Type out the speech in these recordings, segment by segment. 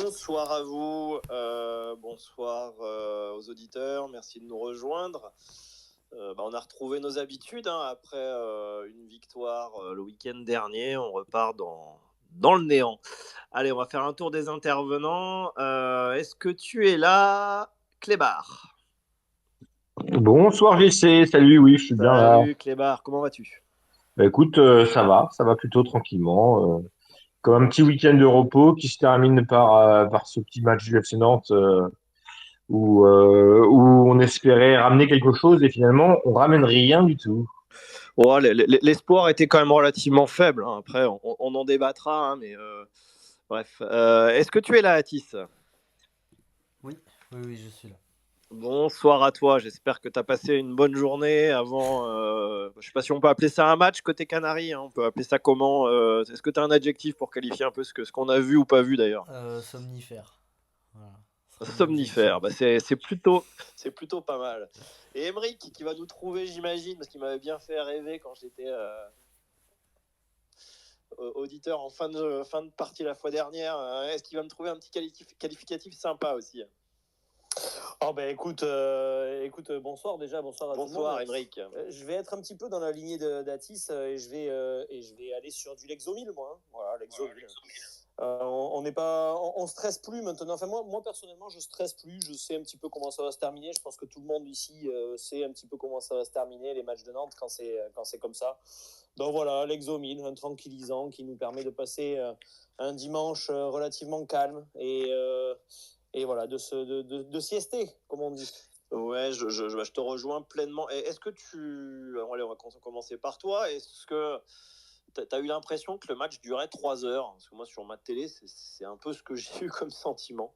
Bonsoir à vous, bonsoir aux auditeurs, merci de nous rejoindre. On a retrouvé nos habitudes après une victoire le week-end dernier, on repart dans le néant. Allez, on va faire un tour des intervenants. Est-ce que tu es là, Clébar? Bonsoir JC, salut, oui, je suis bien là. Salut Clébar, comment vas-tu? Bah, écoute, ça va plutôt tranquillement. Comme un petit week-end de repos qui se termine par ce petit match du FC Nantes où on espérait ramener quelque chose et finalement on ramène rien du tout. Oh, l'espoir était quand même relativement faible, hein. Après, on en débattra, mais bref. Est-ce que tu es là, Atis? Oui, oui, je suis là. Bonsoir à toi, j'espère que tu as passé une bonne journée avant. Je ne sais pas si on peut appeler ça un match côté Canaries, hein. On peut appeler ça comment? Est-ce que tu as un adjectif pour qualifier un peu ce qu'on a vu ou pas vu d'ailleurs? Somnifère. Voilà. Ce sera mon Somnifère, objectif. c'est plutôt pas mal. Et Emeric qui va nous trouver, j'imagine, parce qu'il m'avait bien fait rêver quand j'étais auditeur en fin de partie la fois dernière. Est-ce qu'il va me trouver un petit qualificatif sympa aussi? Oh ben écoute, bonsoir déjà, bonsoir à tout le monde. Bonsoir Emeric. Je vais être un petit peu dans la lignée d'Atis et je vais aller sur du Lexomil, moi. Hein. Voilà, Lexomil. On n'est pas, on stresse plus maintenant. Enfin moi personnellement, je stresse plus. Je sais un petit peu comment ça va se terminer. Je pense que tout le monde ici sait un petit peu comment ça va se terminer les matchs de Nantes quand c'est comme ça. Donc voilà, Lexomil, un tranquillisant qui nous permet de passer un dimanche relativement calme et voilà, de siester, comme on dit. Ouais, je te rejoins pleinement. Et est-ce que tu... Alors, allez, on va commencer par toi. Est-ce que tu as eu l'impression que le match durait 3 heures? Parce que moi, sur ma télé, c'est un peu ce que j'ai eu comme sentiment.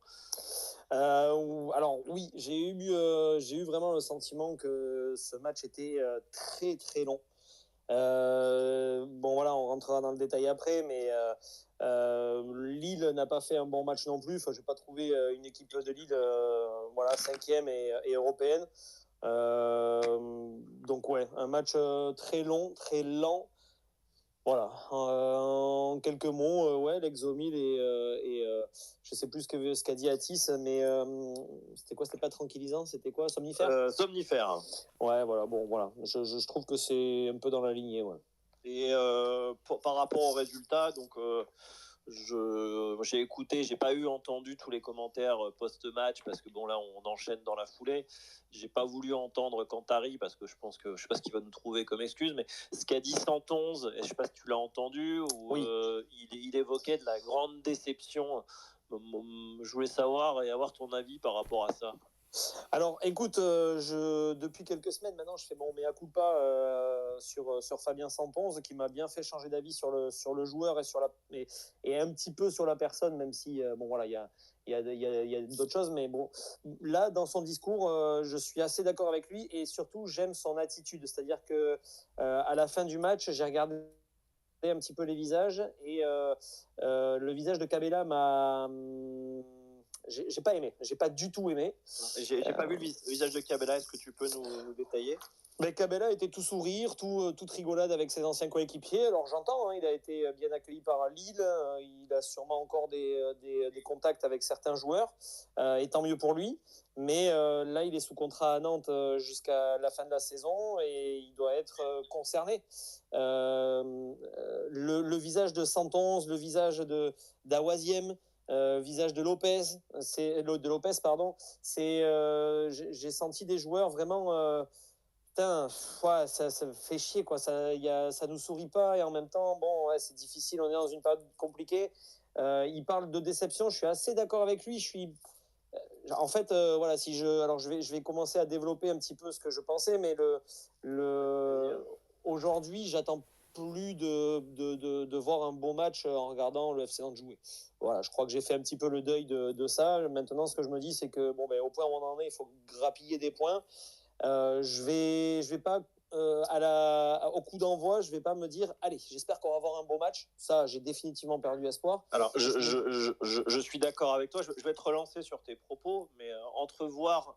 Alors oui, j'ai eu vraiment le sentiment que ce match était très très long. Bon voilà, on rentrera dans le détail après, mais Lille n'a pas fait un bon match non plus. Enfin, je n'ai pas trouvé une équipe de Lille voilà, 5e et européenne. Donc ouais, un match très long, très lent. Voilà, en quelques mots, ouais, Lexomil je sais plus ce qu'a dit Atis, mais c'était quoi? C'était pas tranquillisant, c'était quoi? Somnifère? Somnifère. Ouais, voilà, bon, voilà, je trouve que c'est un peu dans la lignée, ouais. Et par rapport au résultat, donc j'ai écouté, j'ai pas entendu tous les commentaires post-match parce que bon là on enchaîne dans la foulée. J'ai pas voulu entendre Cantari parce que je pense que je sais pas ce qu'il va nous trouver comme excuse, mais ce qu'a dit 111, et je sais pas si tu l'as entendu, où Oui. il évoquait de la grande déception. Je voulais savoir et avoir ton avis par rapport à ça. Alors, écoute, depuis quelques semaines maintenant, je fais mon mea culpa sur Fabien Santonze, qui m'a bien fait changer d'avis sur le joueur et un petit peu sur la personne, même si, bon, voilà, il y a d'autres choses. Mais bon, là, dans son discours, je suis assez d'accord avec lui et surtout, j'aime son attitude. C'est-à-dire que à la fin du match, j'ai regardé un petit peu les visages et le visage de Cabella m'a... J'ai pas aimé, j'ai pas du tout aimé. J'ai pas vu le visage de Cabella, est-ce que tu peux nous détailler? Mais Cabella était tout sourire, toute rigolade avec ses anciens coéquipiers. Alors j'entends, hein, il a été bien accueilli par Lille, il a sûrement encore des contacts avec certains joueurs, et tant mieux pour lui. Mais là, il est sous contrat à Nantes jusqu'à la fin de la saison et il doit être concerné. Le visage de Santonze, le visage d'Awaziem, visage de Lopez, pardon. J'ai senti des joueurs vraiment. Putain, ouais, ça fait chier quoi. Ça nous sourit pas et en même temps, bon, ouais, c'est difficile. On est dans une période compliquée. Il parle de déception. Je suis assez d'accord avec lui. En fait, voilà, alors je vais commencer à développer un petit peu ce que je pensais, mais aujourd'hui, j'attends plus de voir un bon match en regardant le FC Nantes jouer. Voilà, je crois que j'ai fait un petit peu le deuil de ça. Maintenant, ce que je me dis, c'est que bon, au point où on en est, il faut grappiller des points. Je vais pas au coup d'envoi, je vais pas me dire allez, j'espère qu'on va avoir un beau match. Ça, j'ai définitivement perdu espoir. Alors, je suis d'accord avec toi. Je vais te relancer sur tes propos, mais entrevoir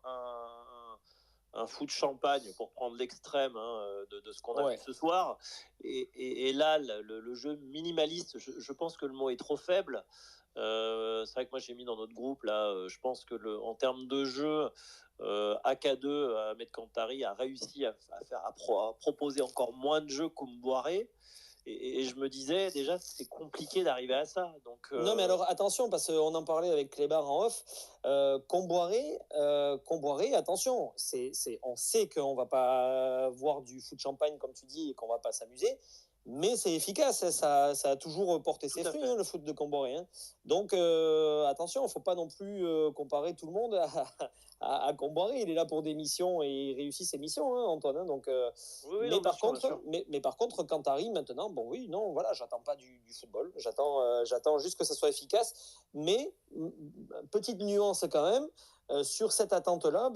un foot champagne, pour prendre l'extrême de ce qu'on a vu ce soir. Et là, le jeu minimaliste, je pense que le mot est trop faible. C'est vrai que moi j'ai mis dans notre groupe là, je pense que en termes de jeu, AK2, Ahmed Kantari a réussi à proposer encore moins de jeux qu'Omboiré. Et je me disais déjà c'est compliqué d'arriver à ça. Donc, Non mais alors attention, parce qu'on en parlait avec Clébar en off, Comboiré, attention, on sait qu'on va pas voir du foot champagne comme tu dis et qu'on va pas s'amuser, mais c'est efficace, ça a toujours porté ses fruits, le foot de Comboiré. Donc attention, il ne faut pas non plus comparer tout le monde à Comboiré. Il est là pour des missions et il réussit ses missions, Antoine. Donc, oui, mais, par contre, Kantari, maintenant, bon oui, non, voilà, j'attends pas du football. J'attends juste que ça soit efficace. Mais, petite nuance quand même, sur cette attente-là,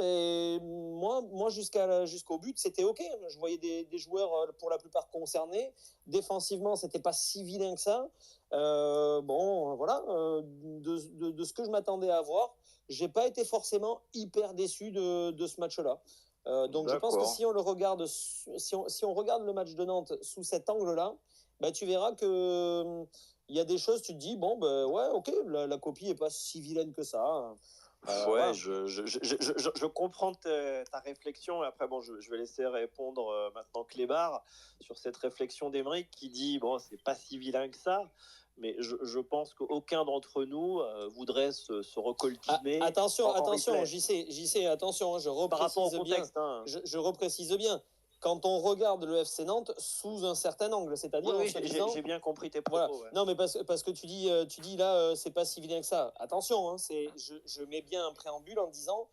moi jusqu'au but, c'était OK. Je voyais des joueurs pour la plupart concernés. Défensivement, c'était pas si vilain que ça. Voilà, de ce que je m'attendais à voir, j'ai pas été forcément hyper déçu de ce match-là. Donc je pense que si on regarde le match de Nantes sous cet angle-là, tu verras que il y a des choses, tu te dis ouais, ok, la copie est pas si vilaine que ça. Voilà. Je comprends ta réflexion. Après, je vais laisser répondre maintenant Clébar sur cette réflexion d'Aymeric qui dit c'est pas si vilain que ça. Mais je pense qu'aucun d'entre nous voudrait se recoltiner. Attention, JC, attention, je reprécise bien. Je reprécise bien. Quand on regarde le FC Nantes sous un certain angle, c'est-à-dire en se disant... j'ai bien compris tes propos. Voilà. Non, mais parce que tu dis là, c'est pas si vilain que ça. Attention, je mets bien un préambule en disant,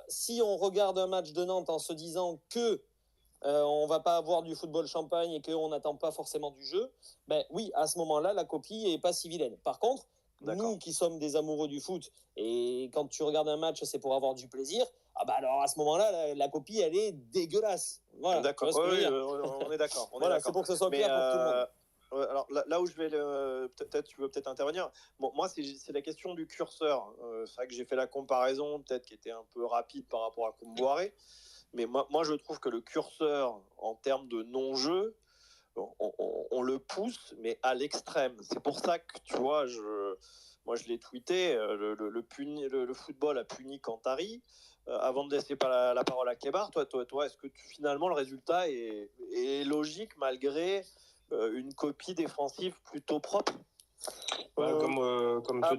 si on regarde un match de Nantes en se disant que on va pas avoir du football champagne et qu'on n'attend pas forcément du jeu, oui, à ce moment-là, la copie est pas si vilaine. Par contre, nous qui sommes des amoureux du foot, et quand tu regardes un match, c'est pour avoir du plaisir, alors à ce moment-là, la copie, elle est dégueulasse. Voilà. D'accord, on est d'accord. Voilà, c'est pour que ce soit clair pour tout le monde. Alors là où je vais peut-être tu veux peut-être intervenir. Moi c'est la question du curseur. C'est vrai que j'ai fait la comparaison peut-être qui était un peu rapide par rapport à Comboiré, mais moi je trouve que le curseur en termes de non-jeu, on le pousse mais à l'extrême. C'est pour ça que tu vois moi je l'ai tweeté, le football a puni Kantari. Avant de laisser pas la parole à Clébar, toi, est-ce que finalement le résultat est logique malgré une copie défensive plutôt propre? Comme te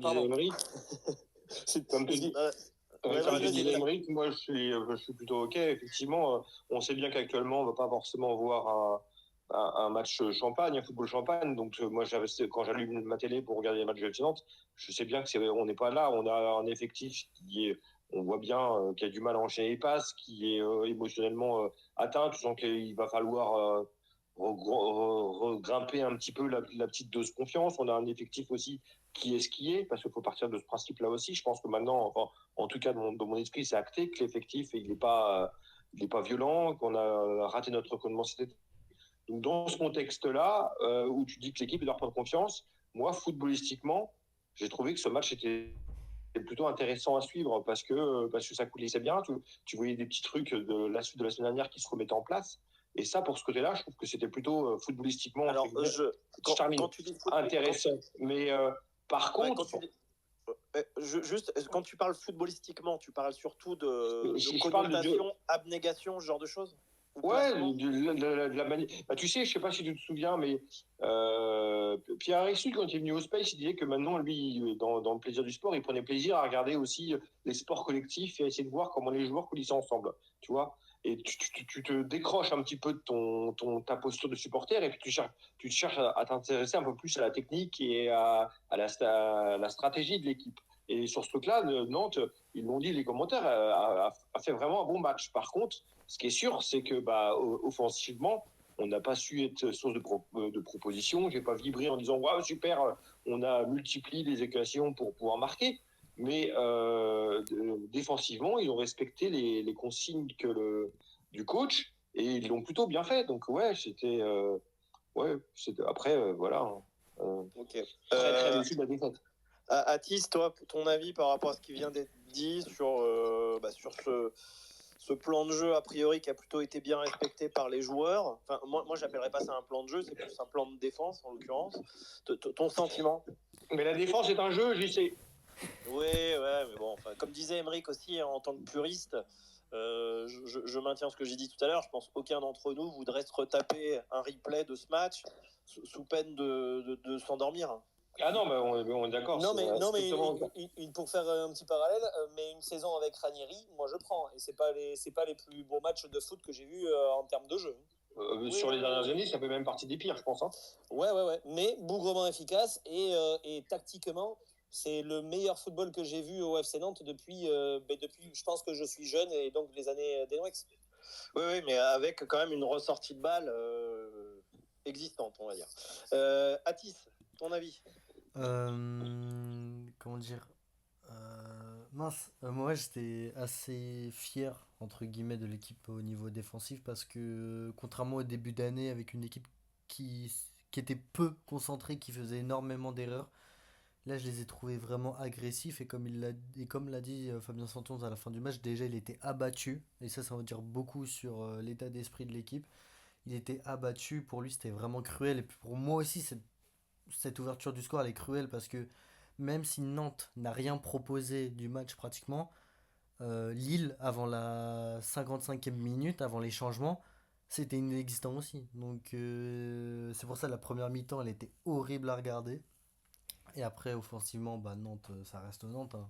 disait Aymeric, moi je suis plutôt OK. Effectivement, on sait bien qu'actuellement on ne va pas forcément voir un match champagne, un football champagne. Donc moi, quand j'allume ma télé pour regarder les matchs de FC Nantes, je sais bien on n'est pas là. On a un effectif on voit bien qu'il y a du mal à enchaîner les passes, qui est émotionnellement atteint. Tu sens qu'il va falloir regrimper un petit peu la petite dose confiance. On a un effectif aussi qui est ce qui est, parce qu'il faut partir de ce principe-là aussi. Je pense que maintenant, en tout cas dans mon esprit, c'est acté que l'effectif il n'est pas violent, qu'on a raté notre recrutement cet été. Donc dans ce contexte-là, où tu dis que l'équipe doit reprendre confiance, moi footballistiquement, j'ai trouvé que ce match était plutôt intéressant à suivre parce que ça coulissait bien. Tu voyais des petits trucs de la suite de la semaine dernière qui se remettaient en place. Et ça, pour ce côté-là, je trouve que c'était plutôt footballistiquement quand tu dis intéressant. Mais par contre... Quand tu parles footballistiquement, tu parles surtout de connotation, abnégation, ce genre de choses? Ouais, de la manière. Tu sais, je sais pas si tu te souviens, mais Pierre Aristide, quand il est venu au Space, il disait que maintenant, lui, dans le plaisir du sport, il prenait plaisir à regarder aussi les sports collectifs et à essayer de voir comment les joueurs coulissaient ensemble. Tu vois? Et tu te décroches un petit peu de ta posture de supporter et puis tu cherches à t'intéresser un peu plus à la technique et à la stratégie de l'équipe. Et sur ce truc-là, Nantes, ils l'ont dit, les commentaires, a fait vraiment un bon match. Par contre, ce qui est sûr, c'est que offensivement, on n'a pas su être source de proposition. J'ai pas vibré en disant waouh super, on a multiplié les occasions pour pouvoir marquer. Mais défensivement, ils ont respecté les consignes du coach et ils l'ont plutôt bien fait. Donc ouais, c'était après voilà. Ok. Très déçu de la défaite. Atis, toi, ton avis par rapport à ce qui vient d'être dit sur ce plan de jeu, a priori, qui a plutôt été bien respecté par les joueurs. Enfin, moi j'appellerais pas ça un plan de jeu, c'est plus un plan de défense, en l'occurrence. Ton sentiment? Mais la défense est un jeu, j'y sais. Oui, ouais, mais bon, enfin, comme disait Emeric aussi, en tant que puriste, je maintiens ce que j'ai dit tout à l'heure. Je pense qu'aucun d'entre nous voudrait se retaper un replay de ce match sous peine de s'endormir. Ah non, mais on est d'accord. Non, mais strictement- pour faire un petit parallèle, mais une saison avec Ranieri, moi je prends. Et c'est pas les plus beaux matchs de foot que j'ai vus en termes de jeu. Sur les dernières années, ça fait même partie des pires, je pense. Hein. Ouais. Mais bougrement efficace et tactiquement, c'est le meilleur football que j'ai vu au FC Nantes depuis, je pense que je suis jeune et donc les années d'Enoex. Oui, mais avec quand même une ressortie de balle existante, on va dire. Atis, ton avis? Comment dire? Mince, moi j'étais assez fier entre guillemets de l'équipe au niveau défensif parce que contrairement au début d'année avec une équipe qui, qui était peu concentrée, qui faisait énormément d'erreurs, là je les ai trouvés vraiment agressifs et comme l'a dit Fabien Santon à la fin du match, déjà il était abattu et ça veut dire beaucoup sur l'état d'esprit de l'équipe. Il était abattu, pour lui c'était vraiment cruel et puis pour moi aussi cette ouverture du score elle est cruelle parce que même si Nantes n'a rien proposé du match pratiquement, Lille avant la 55e minute, avant les changements, c'était inexistant aussi. Donc c'est pour ça la première mi-temps elle était horrible à regarder. Et après offensivement, bah, Nantes ça reste Nantes. Hein.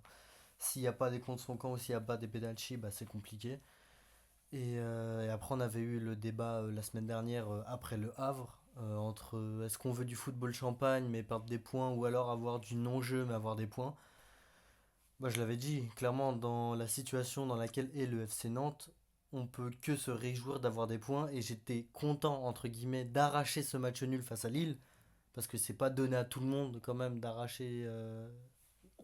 S'il n'y a pas des contre son camp ou s'il n'y a pas des penalties, bah, c'est compliqué. Et après, on avait eu le débat la semaine dernière après le Havre entre est-ce qu'on veut du football champagne mais perdre des points ou alors avoir du non-jeu mais avoir des points. Bah, je l'avais dit, clairement, dans la situation dans laquelle est le FC Nantes, on peut que se réjouir d'avoir des points et j'étais content, entre guillemets, d'arracher ce match nul face à Lille parce que c'est pas donné à tout le monde quand même d'arracher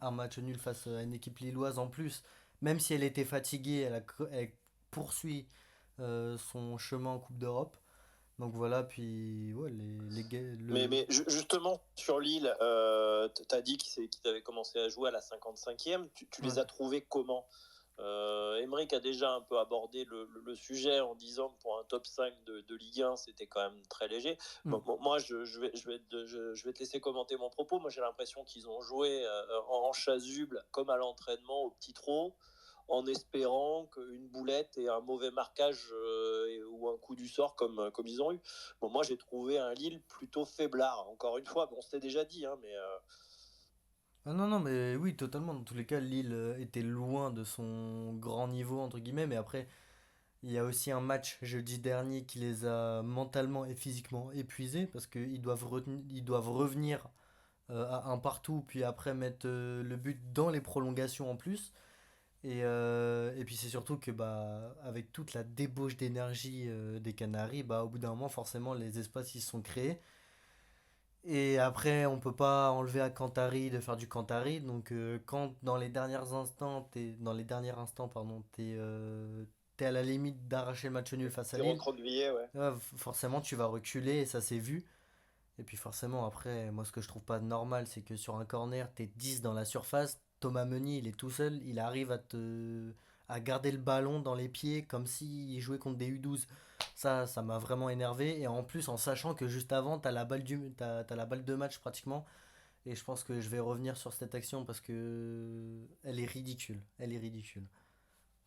un match nul face à une équipe lilloise en plus. Même si elle était fatiguée, elle poursuit son chemin en Coupe d'Europe. Donc voilà, puis ouais, les gars, Mais justement, sur Lille, tu as dit qu'ils avaient commencé à jouer à la 55e. Tu les Ouais. as trouvés comment? Emeric a déjà un peu abordé le sujet en disant que pour un top 5 de Ligue 1, c'était quand même très léger. Mm. Moi, je vais te laisser commenter mon propos. Moi, j'ai l'impression qu'ils ont joué en chasuble, comme à l'entraînement, au petit trot, en espérant qu'une boulette et un mauvais marquage ou un coup du sort comme ils ont eu. Bon, moi, j'ai trouvé un Lille plutôt faiblard. Encore une fois, bon, c'était déjà dit, hein, mais Ah non, non, mais oui, totalement. Dans tous les cas, Lille était loin de son grand niveau, entre guillemets. Mais après, il y a aussi un match jeudi dernier qui les a mentalement et physiquement épuisés parce ils doivent revenir à un partout, puis après mettre le but dans les prolongations en plus. Et puis c'est surtout que bah, avec toute la débauche d'énergie des Canaries, bah, au bout d'un moment, forcément, les espaces ils se sont créés. Et après, on peut pas enlever à Cantari de faire du Cantari. Donc quand dans les derniers instants, pardon, t'es à la limite d'arracher le match nul face à c'est Lille, recroquevillé, ouais. forcément tu vas reculer et ça s'est vu. Et puis forcément, après, moi ce que je trouve pas normal, c'est que sur un corner, t'es 10 dans la surface. Thomas Meunier, il est tout seul, il arrive à garder le ballon dans les pieds comme s'il jouait contre des U12. Ça m'a vraiment énervé. Et en plus, en sachant que juste avant, t'as la balle de match pratiquement. Et je pense que je vais revenir sur cette action parce que elle est ridicule. Elle est ridicule.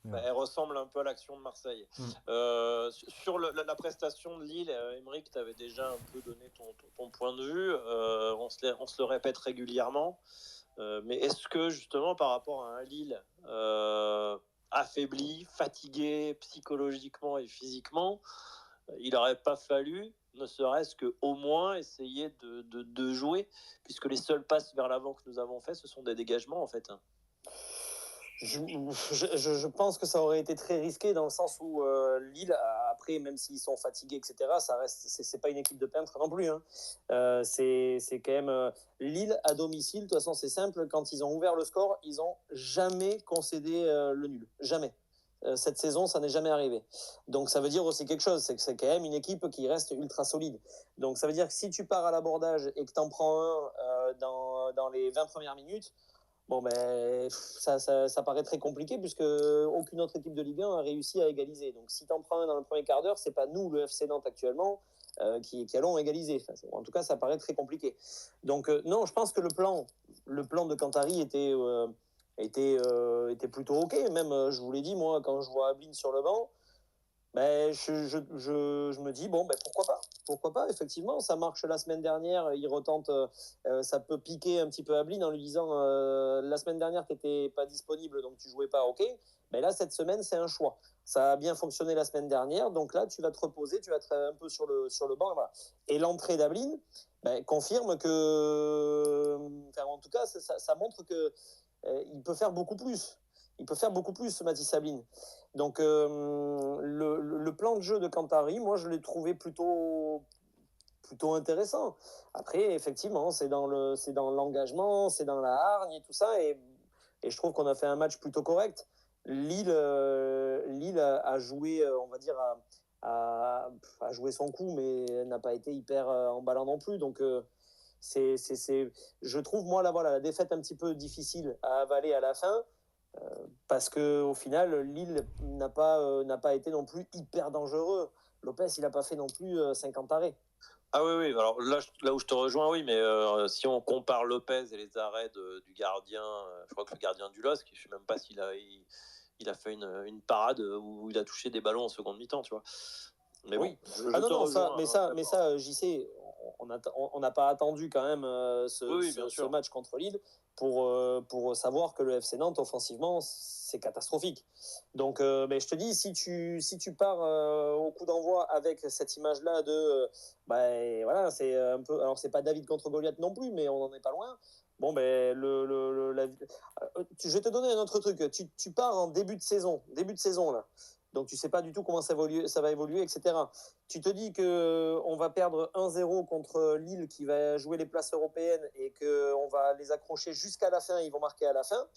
Mais Bah, ouais. elle ressemble un peu à l'action de Marseille. Mm. Sur la prestation de Lille, Emeric, tu avais déjà un peu donné ton point de vue. On se le répète régulièrement. Mais est-ce que justement par rapport à un Lille affaibli, fatigué psychologiquement et physiquement, il n'aurait pas fallu, ne serait-ce qu'au moins essayer de jouer, puisque les seules passes vers l'avant que nous avons fait, ce sont des dégagements en fait. Je pense que ça aurait été très risqué dans le sens où Lille, après, même s'ils sont fatigués, etc., c'est pas une équipe de peintres non plus. Hein. C'est quand même Lille à domicile. De toute façon, c'est simple. Quand ils ont ouvert le score, ils ont jamais concédé le nul. Jamais. Cette saison, ça n'est jamais arrivé. Donc, ça veut dire aussi quelque chose. C'est que c'est quand même une équipe qui reste ultra solide. Donc, ça veut dire que si tu pars à l'abordage et que tu en prends un dans les 20 premières minutes, Bon, ben, ça paraît très compliqué puisque aucune autre équipe de Ligue 1 a réussi à égaliser. Donc, si tu en prends un dans le premier quart d'heure, c'est pas nous, le FC Nantes actuellement, qui allons égaliser. Enfin, en tout cas, ça paraît très compliqué. Donc, non, je pense que le plan de Cantari était plutôt OK. Même, je vous l'ai dit, moi, quand je vois Ablin sur le banc, ben, je me dis, bon, ben, pourquoi pas? Pourquoi pas? Effectivement, ça marche la semaine dernière. Il retente, ça peut piquer un petit peu Ablin en lui disant, la semaine dernière, tu n'étais pas disponible, donc tu jouais pas, OK. Mais là, cette semaine, c'est un choix. Ça a bien fonctionné la semaine dernière, donc là, tu vas te reposer, tu vas être un peu sur le banc. Voilà. Et l'entrée d'Ablin ben, confirme que, enfin, en tout cas, ça montre que il peut faire beaucoup plus. Il peut faire beaucoup plus, Mathis Ablin. Donc, le plan de jeu de Cantari, moi, je l'ai trouvé plutôt intéressant. Après, effectivement, c'est dans l'engagement, c'est dans la hargne et tout ça. Et je trouve qu'on a fait un match plutôt correct. Lille a joué, on va dire, a joué son coup, mais n'a pas été hyper emballant non plus. Donc, je trouve, moi, voilà, la défaite un petit peu difficile à avaler à la fin. Parce qu'au final, Lille n'a pas été non plus hyper dangereux. Lopez, il n'a pas fait non plus 50 arrêts. Ah oui, oui. Alors là où je te rejoins, oui, mais si on compare Lopez et les arrêts du gardien, je crois que le gardien du LOSC, je ne sais même pas s'il a fait une parade où il a touché des ballons en seconde mi-temps, tu vois. Mais oui. bon, non, ça, JC, on n'a pas attendu quand même ce match contre Lille pour savoir que le FC Nantes, offensivement, c'est catastrophique. Donc, je te dis, si tu pars au coup d'envoi avec cette image-là de, voilà, c'est un peu, alors c'est pas David contre Goliath non plus, mais on n'en est pas loin. Bon, ben, je vais te donner un autre truc. Tu pars en début de saison là. Donc, tu ne sais pas du tout comment ça va évoluer, etc. Tu te dis qu'on va perdre 1-0 contre Lille qui va jouer les places européennes et qu'on va les accrocher jusqu'à la fin, ils vont marquer à la fin.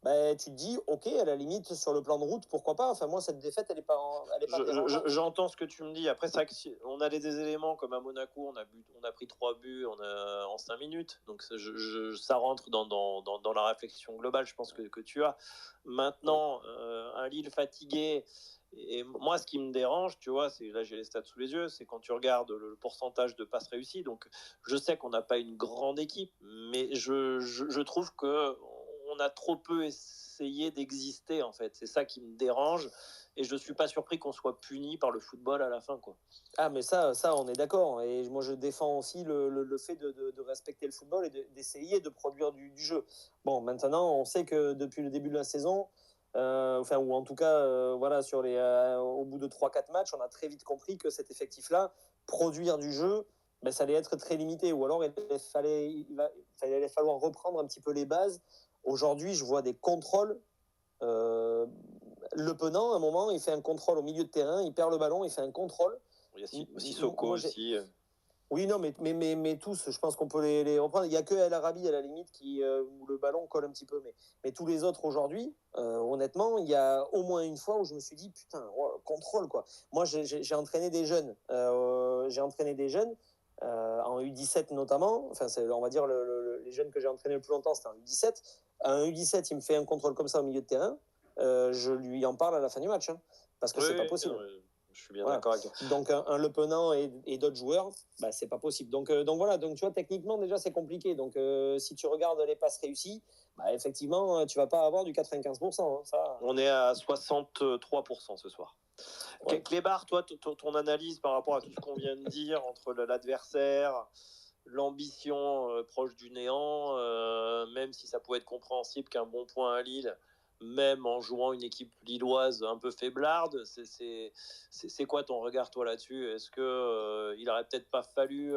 Ben, tu te dis, OK, à la limite, sur le plan de route, pourquoi pas? Enfin, moi, cette défaite, elle n'est pas dérangeante. J'entends ce que tu me dis. Après, c'est vrai que on a des éléments comme à Monaco, on a pris 3 buts en 5 minutes. Donc, ça rentre dans la réflexion globale, je pense, que tu as. Maintenant, un Lille fatigué. Et moi, ce qui me dérange, tu vois, là j'ai les stats sous les yeux, c'est quand tu regardes le pourcentage de passes réussies. Donc, je sais qu'on n'a pas une grande équipe, mais je trouve que on a trop peu essayé d'exister, en fait. C'est ça qui me dérange. Et je ne suis pas surpris qu'on soit puni par le football à la fin, quoi. Ah, mais ça, on est d'accord. Et moi, je défends aussi le fait de respecter le football et d'essayer de produire du jeu. Bon, maintenant, on sait que depuis le début de la saison, ou en tout cas, voilà, au bout de 3-4 matchs, on a très vite compris que cet effectif-là, produire du jeu, ça allait être très limité. Ou alors, il allait falloir reprendre un petit peu les bases. Aujourd'hui, je vois des contrôles. Le Penant, à un moment, il fait un contrôle au milieu de terrain, il perd le ballon, il fait un contrôle. Il y a Sissoko aussi. Oui, non, mais tous, je pense qu'on peut les reprendre. Il n'y a que El Arabi, à la limite, où le ballon colle un petit peu. Mais tous les autres aujourd'hui, honnêtement, il y a au moins une fois où je me suis dit, putain, contrôle, quoi. Moi, j'ai entraîné des jeunes. En U17 notamment. Enfin, on va dire les jeunes que j'ai entraînés le plus longtemps, c'était en U17. Un U17, il me fait un contrôle comme ça au milieu de terrain. Je lui en parle à la fin du match. Hein, parce que c'est pas possible. Je suis bien d'accord avec toi. Donc un Le Penant et d'autres joueurs, c'est pas possible. Donc voilà, donc tu vois, techniquement déjà c'est compliqué. Donc si tu regardes les passes réussies, effectivement tu vas pas avoir du 95%. Hein, ça. On est à 63% ce soir. Ouais. Clébar, toi, ton analyse par rapport à tout ce qu'on vient de dire entre l'adversaire, l'ambition proche du néant, même si ça pouvait être compréhensible qu'un bon point à Lille, même en jouant une équipe lilloise un peu faiblarde, c'est quoi ton regard, toi, là-dessus? Est-ce qu'il n'aurait peut-être pas fallu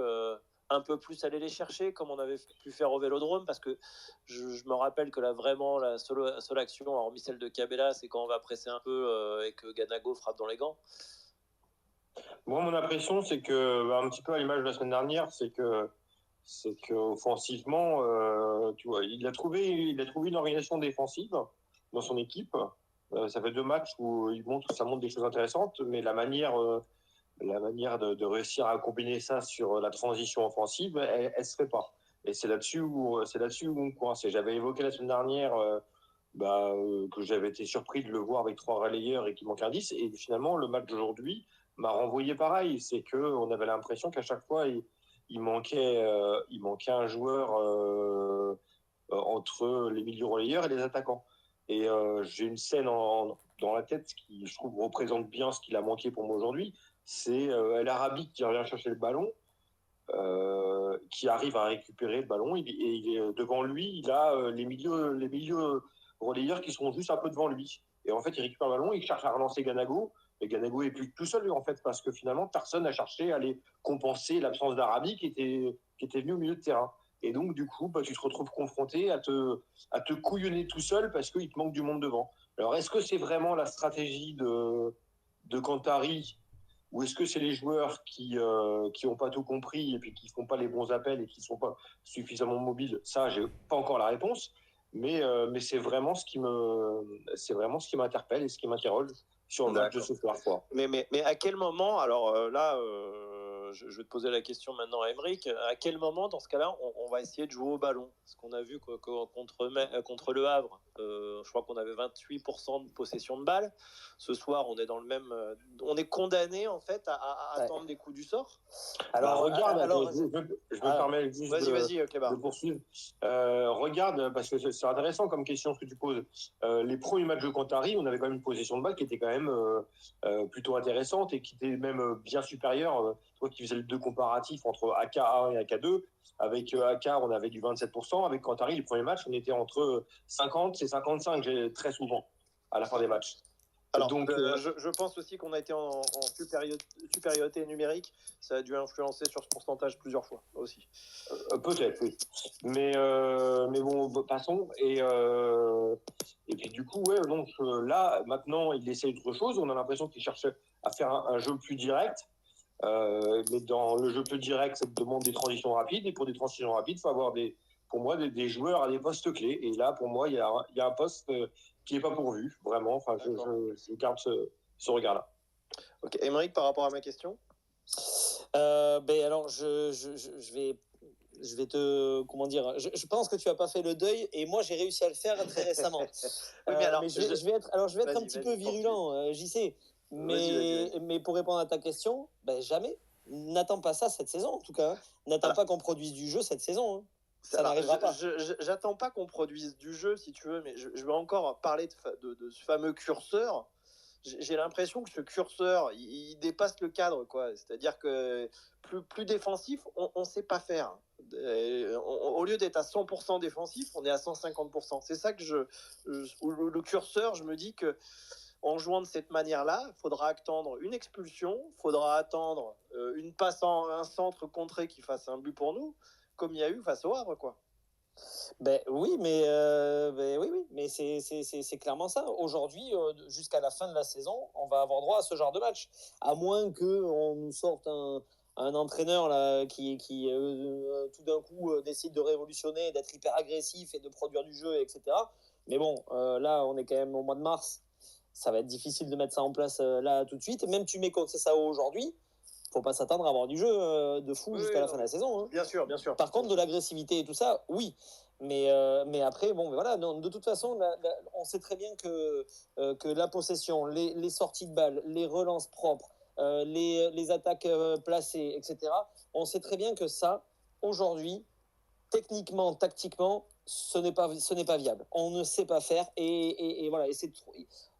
un peu plus aller les chercher, comme on avait pu faire au Vélodrome? Parce que je me rappelle que là, vraiment, la seule action, hormis celle de Cabella, c'est quand on va presser un peu et que Ganago frappe dans les gants. Bon, mon impression, c'est que, un petit peu à l'image de la semaine dernière, c'est que offensivement, tu vois, il a trouvé une organisation défensive dans son équipe. Ça fait 2 matchs où ça montre des choses intéressantes, mais la manière de réussir à combiner ça sur la transition offensive, elle se fait pas. Et c'est là-dessus où on coince. Et j'avais évoqué la semaine dernière que j'avais été surpris de le voir avec 3 relayeurs et qu'il manquait un 10. Et finalement, le match d'aujourd'hui m'a renvoyé pareil. C'est qu'on avait l'impression qu'à chaque fois, il manquait un joueur entre les milieux relayeurs et les attaquants. Et j'ai une scène dans la tête qui, je trouve, représente bien ce qu'il a manqué pour moi aujourd'hui. C'est El Arabi qui revient chercher le ballon, qui arrive à récupérer le ballon. Devant lui, il a les milieux relayeurs qui sont juste un peu devant lui. Et en fait, il récupère le ballon, il cherche à relancer Ganago. Et Ganago est plus tout seul, en fait, parce que finalement, personne n'a cherché à aller compenser l'absence d'Arabi qui était venu au milieu de terrain. Et donc, du coup, tu te retrouves confronté à te couillonner tout seul parce qu'il te manque du monde devant. Alors, est-ce que c'est vraiment la stratégie de Cantari ou est-ce que c'est les joueurs qui ont pas tout compris et puis qui font pas les bons appels et qui sont pas suffisamment mobiles? Ça, j'ai pas encore la réponse, mais c'est vraiment ce qui m'interpelle et ce qui m'interroge sur le match de ce soir. Mais à quel moment, alors là, je vais te poser la question maintenant à Emeric, à quel moment dans ce cas-là on va essayer de jouer au ballon? Parce qu'on a vu contre Le Havre, je crois qu'on avait 28% de possession de balles. Ce soir, on est dans le même, on est condamné en fait à attendre des coups du sort. Alors regarde, je me permets juste de poursuivre. Regarde, parce que c'est intéressant comme question ce que tu poses. Les premiers matchs de Cantari, on avait quand même une possession de balle qui était quand même plutôt intéressante et qui était même bien supérieure. Toi qui faisais le 2 comparatif entre AK1 et AK2, avec AK on avait du 27%, avec Cantari les premiers matchs on était entre 50 et 55 très souvent à la fin des matchs. Alors, donc, je pense aussi qu'on a été en supériorité numérique. Ça a dû influencer sur ce pourcentage plusieurs fois aussi. Peut-être, oui. Mais bon, passons. Et puis du coup, ouais, donc là, maintenant, il essaie autre chose. On a l'impression qu'il cherche à faire un jeu plus direct. Mais dans le jeu plus direct, ça demande des transitions rapides. Et pour des transitions rapides, il faut avoir pour moi, des joueurs à des postes clés. Et là, pour moi, il y a un poste qui n'est pas pourvu, vraiment. Enfin, je garde ce regard-là. Ok, Emeric, par rapport à ma question alors, je vais te. Comment dire? Je pense que tu n'as pas fait le deuil et moi, j'ai réussi à le faire très récemment. Oui, mais alors, mais je vais être un petit peu virulent, j'y sais. Mais pour répondre à ta question, jamais. N'attends pas ça cette saison, en tout cas. N'attends pas qu'on produise du jeu cette saison. Ça n'arrivera pas. J'attends pas qu'on produise du jeu, si tu veux, mais je vais encore parler de ce fameux curseur. J'ai l'impression que ce curseur, il dépasse le cadre, quoi. C'est-à-dire que plus défensif, on sait pas faire. Au lieu d'être à 100% défensif, on est à 150%. C'est ça que le curseur, je me dis que en jouant de cette manière-là, il faudra attendre une expulsion, il faudra attendre une passe en un centre contré qui fasse un but pour nous, comme il y a eu face au Havre, quoi. Oui, mais c'est clairement ça. Aujourd'hui, jusqu'à la fin de la saison, on va avoir droit à ce genre de match. À moins qu'on nous sorte un entraîneur là, qui tout d'un coup décide de révolutionner, d'être hyper agressif et de produire du jeu, etc. Mais bon, là, on est quand même au mois de mars. Ça va être difficile de mettre ça en place là tout de suite. Même tu mets ça aujourd'hui, faut pas s'attendre à avoir du jeu de fou jusqu'à la fin de la saison. Hein. Bien sûr, bien sûr. Par contre, de l'agressivité et tout ça, oui. Mais après, voilà, non, de toute façon, on sait très bien que la possession, les sorties de balles, les relances propres, les attaques placées, etc., on sait très bien que ça, aujourd'hui, techniquement, tactiquement, ce n'est pas viable. On ne sait pas faire et voilà.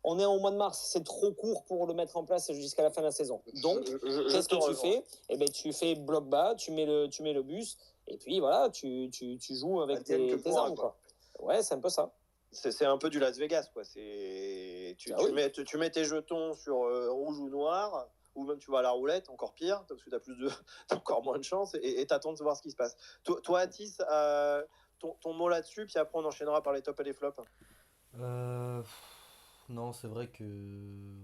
On est au mois de mars, c'est trop court pour le mettre en place jusqu'à la fin de la saison. Donc, qu'est-ce que tu fais? Tu fais bloc bas, tu mets le bus et puis voilà, tu joues avec tes armes, quoi. Ouais, c'est un peu ça. C'est un peu du Las Vegas, quoi. Tu mets tes jetons sur rouge ou noir, ou même tu vas à la roulette, encore pire, parce que t'as encore moins de chance, et t'attends de voir ce qui se passe. Toi Atis, ton mot là-dessus, puis après on enchaînera par les tops et les flops. Non, c'est vrai que.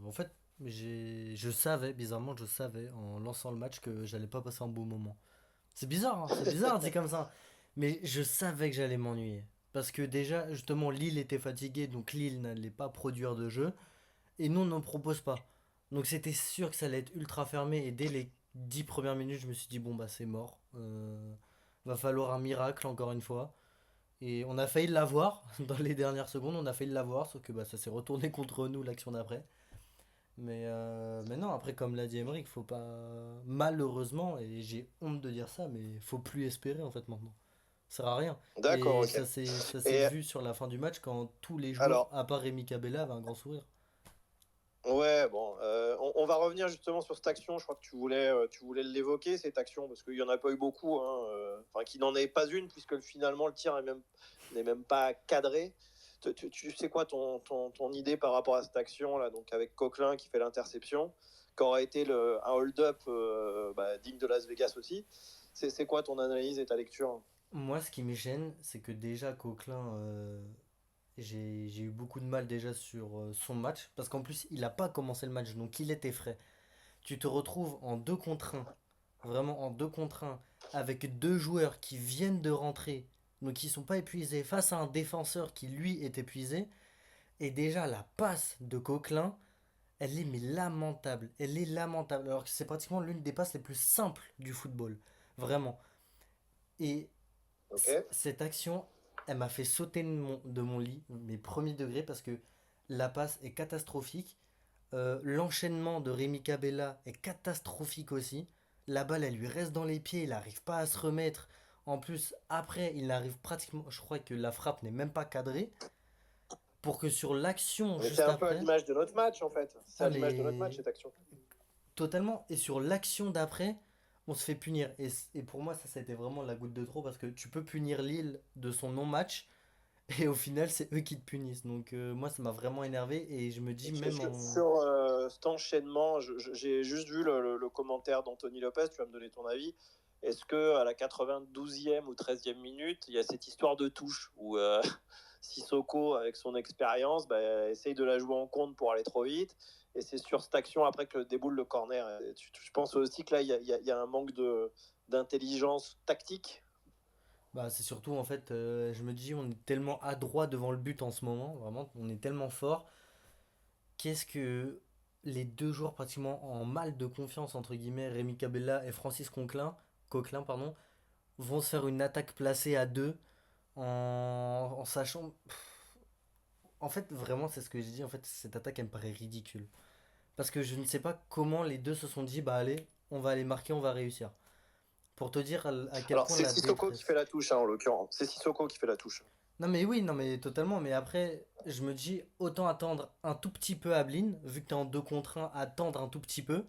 En fait, bizarrement, je savais en lançant le match que j'allais pas passer un beau moment. C'est bizarre, c'est comme ça. Mais je savais que j'allais m'ennuyer. Parce que déjà, justement, Lille était fatiguée, donc Lille n'allait pas produire de jeu. Et nous, on n'en propose pas. Donc c'était sûr que ça allait être ultra fermé. Et dès les 10 premières minutes, je me suis dit, bon, bah c'est mort. Va falloir un miracle encore une fois. Et on a failli l'avoir dans les dernières secondes, on a failli l'avoir, sauf que bah, ça s'est retourné contre nous l'action d'après. Mais non, après, comme l'a dit Emmerich, faut pas. Malheureusement, et j'ai honte de dire ça, mais faut plus espérer en fait maintenant. Ça sert à rien. D'accord, Et ok. ça s'est Et vu sur la fin du match quand tous les joueurs, alors, à part Rémi Cabella, avaient un grand sourire. ouais, bon, on va revenir justement sur cette action. Je crois que tu voulais l'évoquer, cette action, parce qu'il n'y en a pas eu beaucoup, hein, enfin, qu'il n'en ait pas une, puisque finalement le tir n'est même pas cadré. Tu sais quoi ton idée par rapport à cette action-là, donc avec Coquelin qui fait l'interception, qu'aurait été un hold-up digne de Las Vegas aussi. C'est quoi ton analyse et ta lecture? Moi, ce qui me gêne, c'est que déjà Coquelin, j'ai eu beaucoup de mal déjà sur son match, parce qu'en plus, il n'a pas commencé le match, donc il était frais. Tu te retrouves en 2 contre un, vraiment en 2 contre un, avec deux joueurs qui viennent de rentrer, donc qui sont pas épuisés, face à un défenseur qui lui est épuisé, et déjà la passe de Coquelin, elle est mais lamentable, elle est lamentable, alors que c'est pratiquement l'une des passes les plus simples du football, vraiment. Et Ok. cette action, elle m'a fait sauter de mon lit, mes premiers degrés, parce que la passe est catastrophique. L'enchaînement de Rémi Cabella est catastrophique aussi. La balle, elle lui reste dans les pieds, il n'arrive pas à se remettre. En plus, après, il arrive pratiquement. Je crois que la frappe n'est même pas cadrée. Pour que sur l'action Mais c'est juste un peu à après. l'image de notre match, en fait. C'est Ah, à l'image de notre match, mais. cette action. Totalement. Et sur l'action d'après, on se fait punir. Et pour moi, ça a été vraiment la goutte de trop parce que tu peux punir Lille de son non-match. Et au final, c'est eux qui te punissent. Donc, moi, ça m'a vraiment énervé. Et je me dis, même Est-ce que en. sur cet enchaînement, j'ai juste vu le commentaire d'Anthony Lopez, tu vas me donner ton avis. Est-ce que à la 92e ou 13e minute, il y a cette histoire de touche où Sissoko, avec son expérience, essaye de la jouer en compte pour aller trop vite. Et c'est sur cette action après que déboule le corner. Et je pense aussi que là, il y a un manque d'intelligence tactique. Bah, c'est surtout en fait, je me dis, on est tellement adroit devant le but en ce moment, vraiment, on est tellement fort. Qu'est-ce que les deux joueurs pratiquement en mal de confiance, entre guillemets, Rémi Cabella et Francis Coquelin, pardon, vont se faire une attaque placée à deux en sachant. En fait, vraiment, c'est ce que j'ai dit, en fait, cette attaque, elle me paraît ridicule. Parce que je ne sais pas comment les deux se sont dit, bah allez, on va aller marquer, on va réussir. Pour te dire à quel Alors, point c'est la Sissoko qui fait détresse. la touche, hein, en l'occurrence. C'est Sissoko qui fait la touche. Non mais oui, non mais totalement, mais après, je me dis, autant attendre un tout petit peu Ablin, vu que t'es en 2 contre un, attendre un tout petit peu,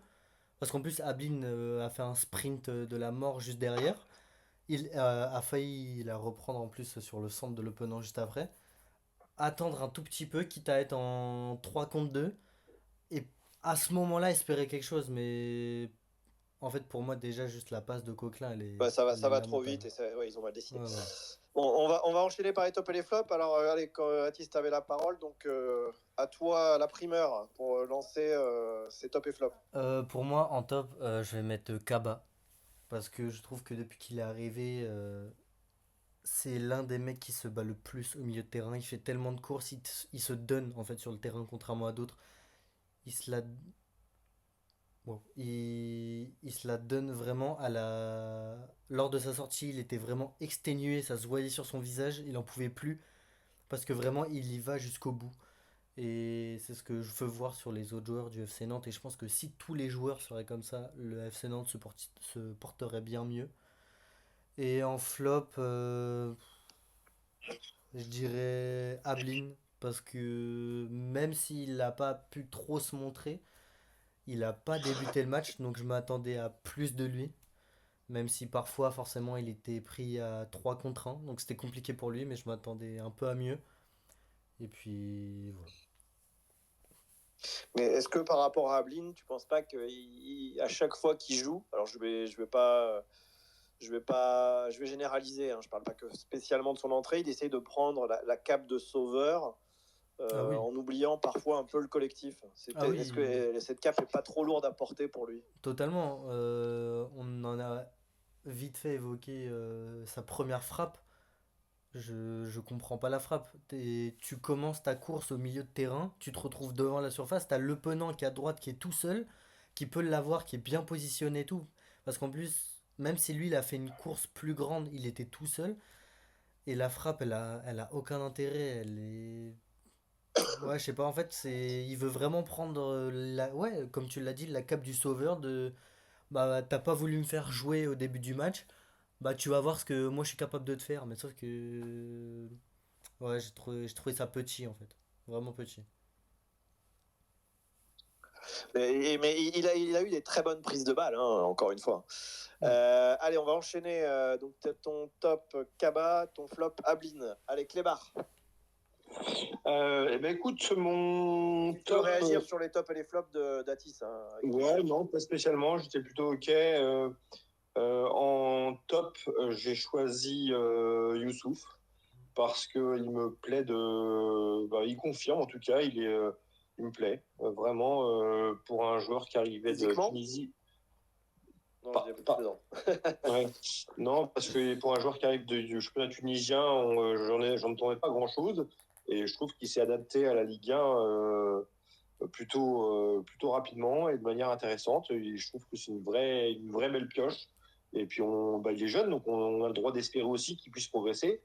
parce qu'en plus Ablin a fait un sprint de la mort juste derrière, il a failli la reprendre en plus sur le centre de l'opponent juste après, attendre un tout petit peu, quitte à être en 3 contre 2, et à ce moment-là espérer quelque chose, mais en fait pour moi déjà juste la passe de Coquelin, elle Ça est va trop vite lamentable. et ouais, ils ont mal décidé. Ouais, voilà. Bon, on va enchaîner par les tops et les flops. Alors, allez, Atis, tu avais la parole. Donc, à toi la primeur pour lancer ces tops et flops. Pour moi en top, je vais mettre Kaba. Parce que je trouve que depuis qu'il est arrivé, c'est l'un des mecs qui se bat le plus au milieu de terrain. Il fait tellement de courses, il se donne en fait sur le terrain contrairement à d'autres. Il se la, wow. Il se la donne vraiment à la. Lors de sa sortie, il était vraiment exténué, ça se voyait sur son visage, il en pouvait plus parce que vraiment il y va jusqu'au bout. Et c'est ce que je veux voir sur les autres joueurs du FC Nantes. Et je pense que si tous les joueurs seraient comme ça, le FC Nantes se porterait bien mieux. Et en flop, je dirais Ablin, parce que même s'il n'a pas pu trop se montrer, il n'a pas débuté le match, donc je m'attendais à plus de lui. Même si parfois, forcément, il était pris à 3 contre un, donc c'était compliqué pour lui, mais je m'attendais un peu à mieux. Et puis voilà. Mais est-ce que par rapport à Ablin, tu penses pas qu'à chaque fois qu'il joue, alors je vais généraliser, hein, je parle pas que spécialement de son entrée, il essaye de prendre la cape de sauveur Ah oui, en oubliant parfois un peu le collectif. ah Est-ce oui, que cette cape est pas trop lourde à porter pour lui? totalement. On en a vite fait évoqué sa première frappe. Je comprends pas la frappe. Tu commences ta course au milieu de terrain, tu te retrouves devant la surface, t'as l'opponent qui est à droite qui est tout seul, qui peut l'avoir, qui est bien positionné et tout. Parce qu'en plus, même si lui, il a fait une course plus grande, il était tout seul. Et la frappe, elle a aucun intérêt. Elle est. Ouais, je sais pas, en fait, il veut vraiment prendre ouais, comme tu l'as dit, la cape du sauveur de. Bah, t'as pas voulu me faire jouer au début du match. Bah, tu vas voir ce que moi je suis capable de te faire. Mais sauf que. Ouais, j'ai trouvé ça petit, en fait. Vraiment petit. Mais il a eu des très bonnes prises de balles, hein, encore une fois. Mm. Allez, on va enchaîner. Donc, ton top Kaba, ton flop Ablin. Allez, Clébar. Eh ben écoute, mon Tu peux top. réagir sur les tops et les flops d'Atis. Hein, Ouais, non, pas spécialement. J'étais plutôt OK. En top, j'ai choisi Youssouf parce qu'il me plaît de. Bah, il confirme en tout cas, il me plaît vraiment pour un joueur qui arrivait de Physiquement Tunisie. Non, je Pas, dis plus pas, dedans. ouais. Non, parce que pour un joueur qui arrive du championnat tunisien, j'en entendais pas grand-chose. Et je trouve qu'il s'est adapté à la Ligue 1 plutôt rapidement et de manière intéressante. Et je trouve que c'est une vraie belle pioche. Et puis, il est jeune, donc on a le droit d'espérer aussi qu'il puisse progresser.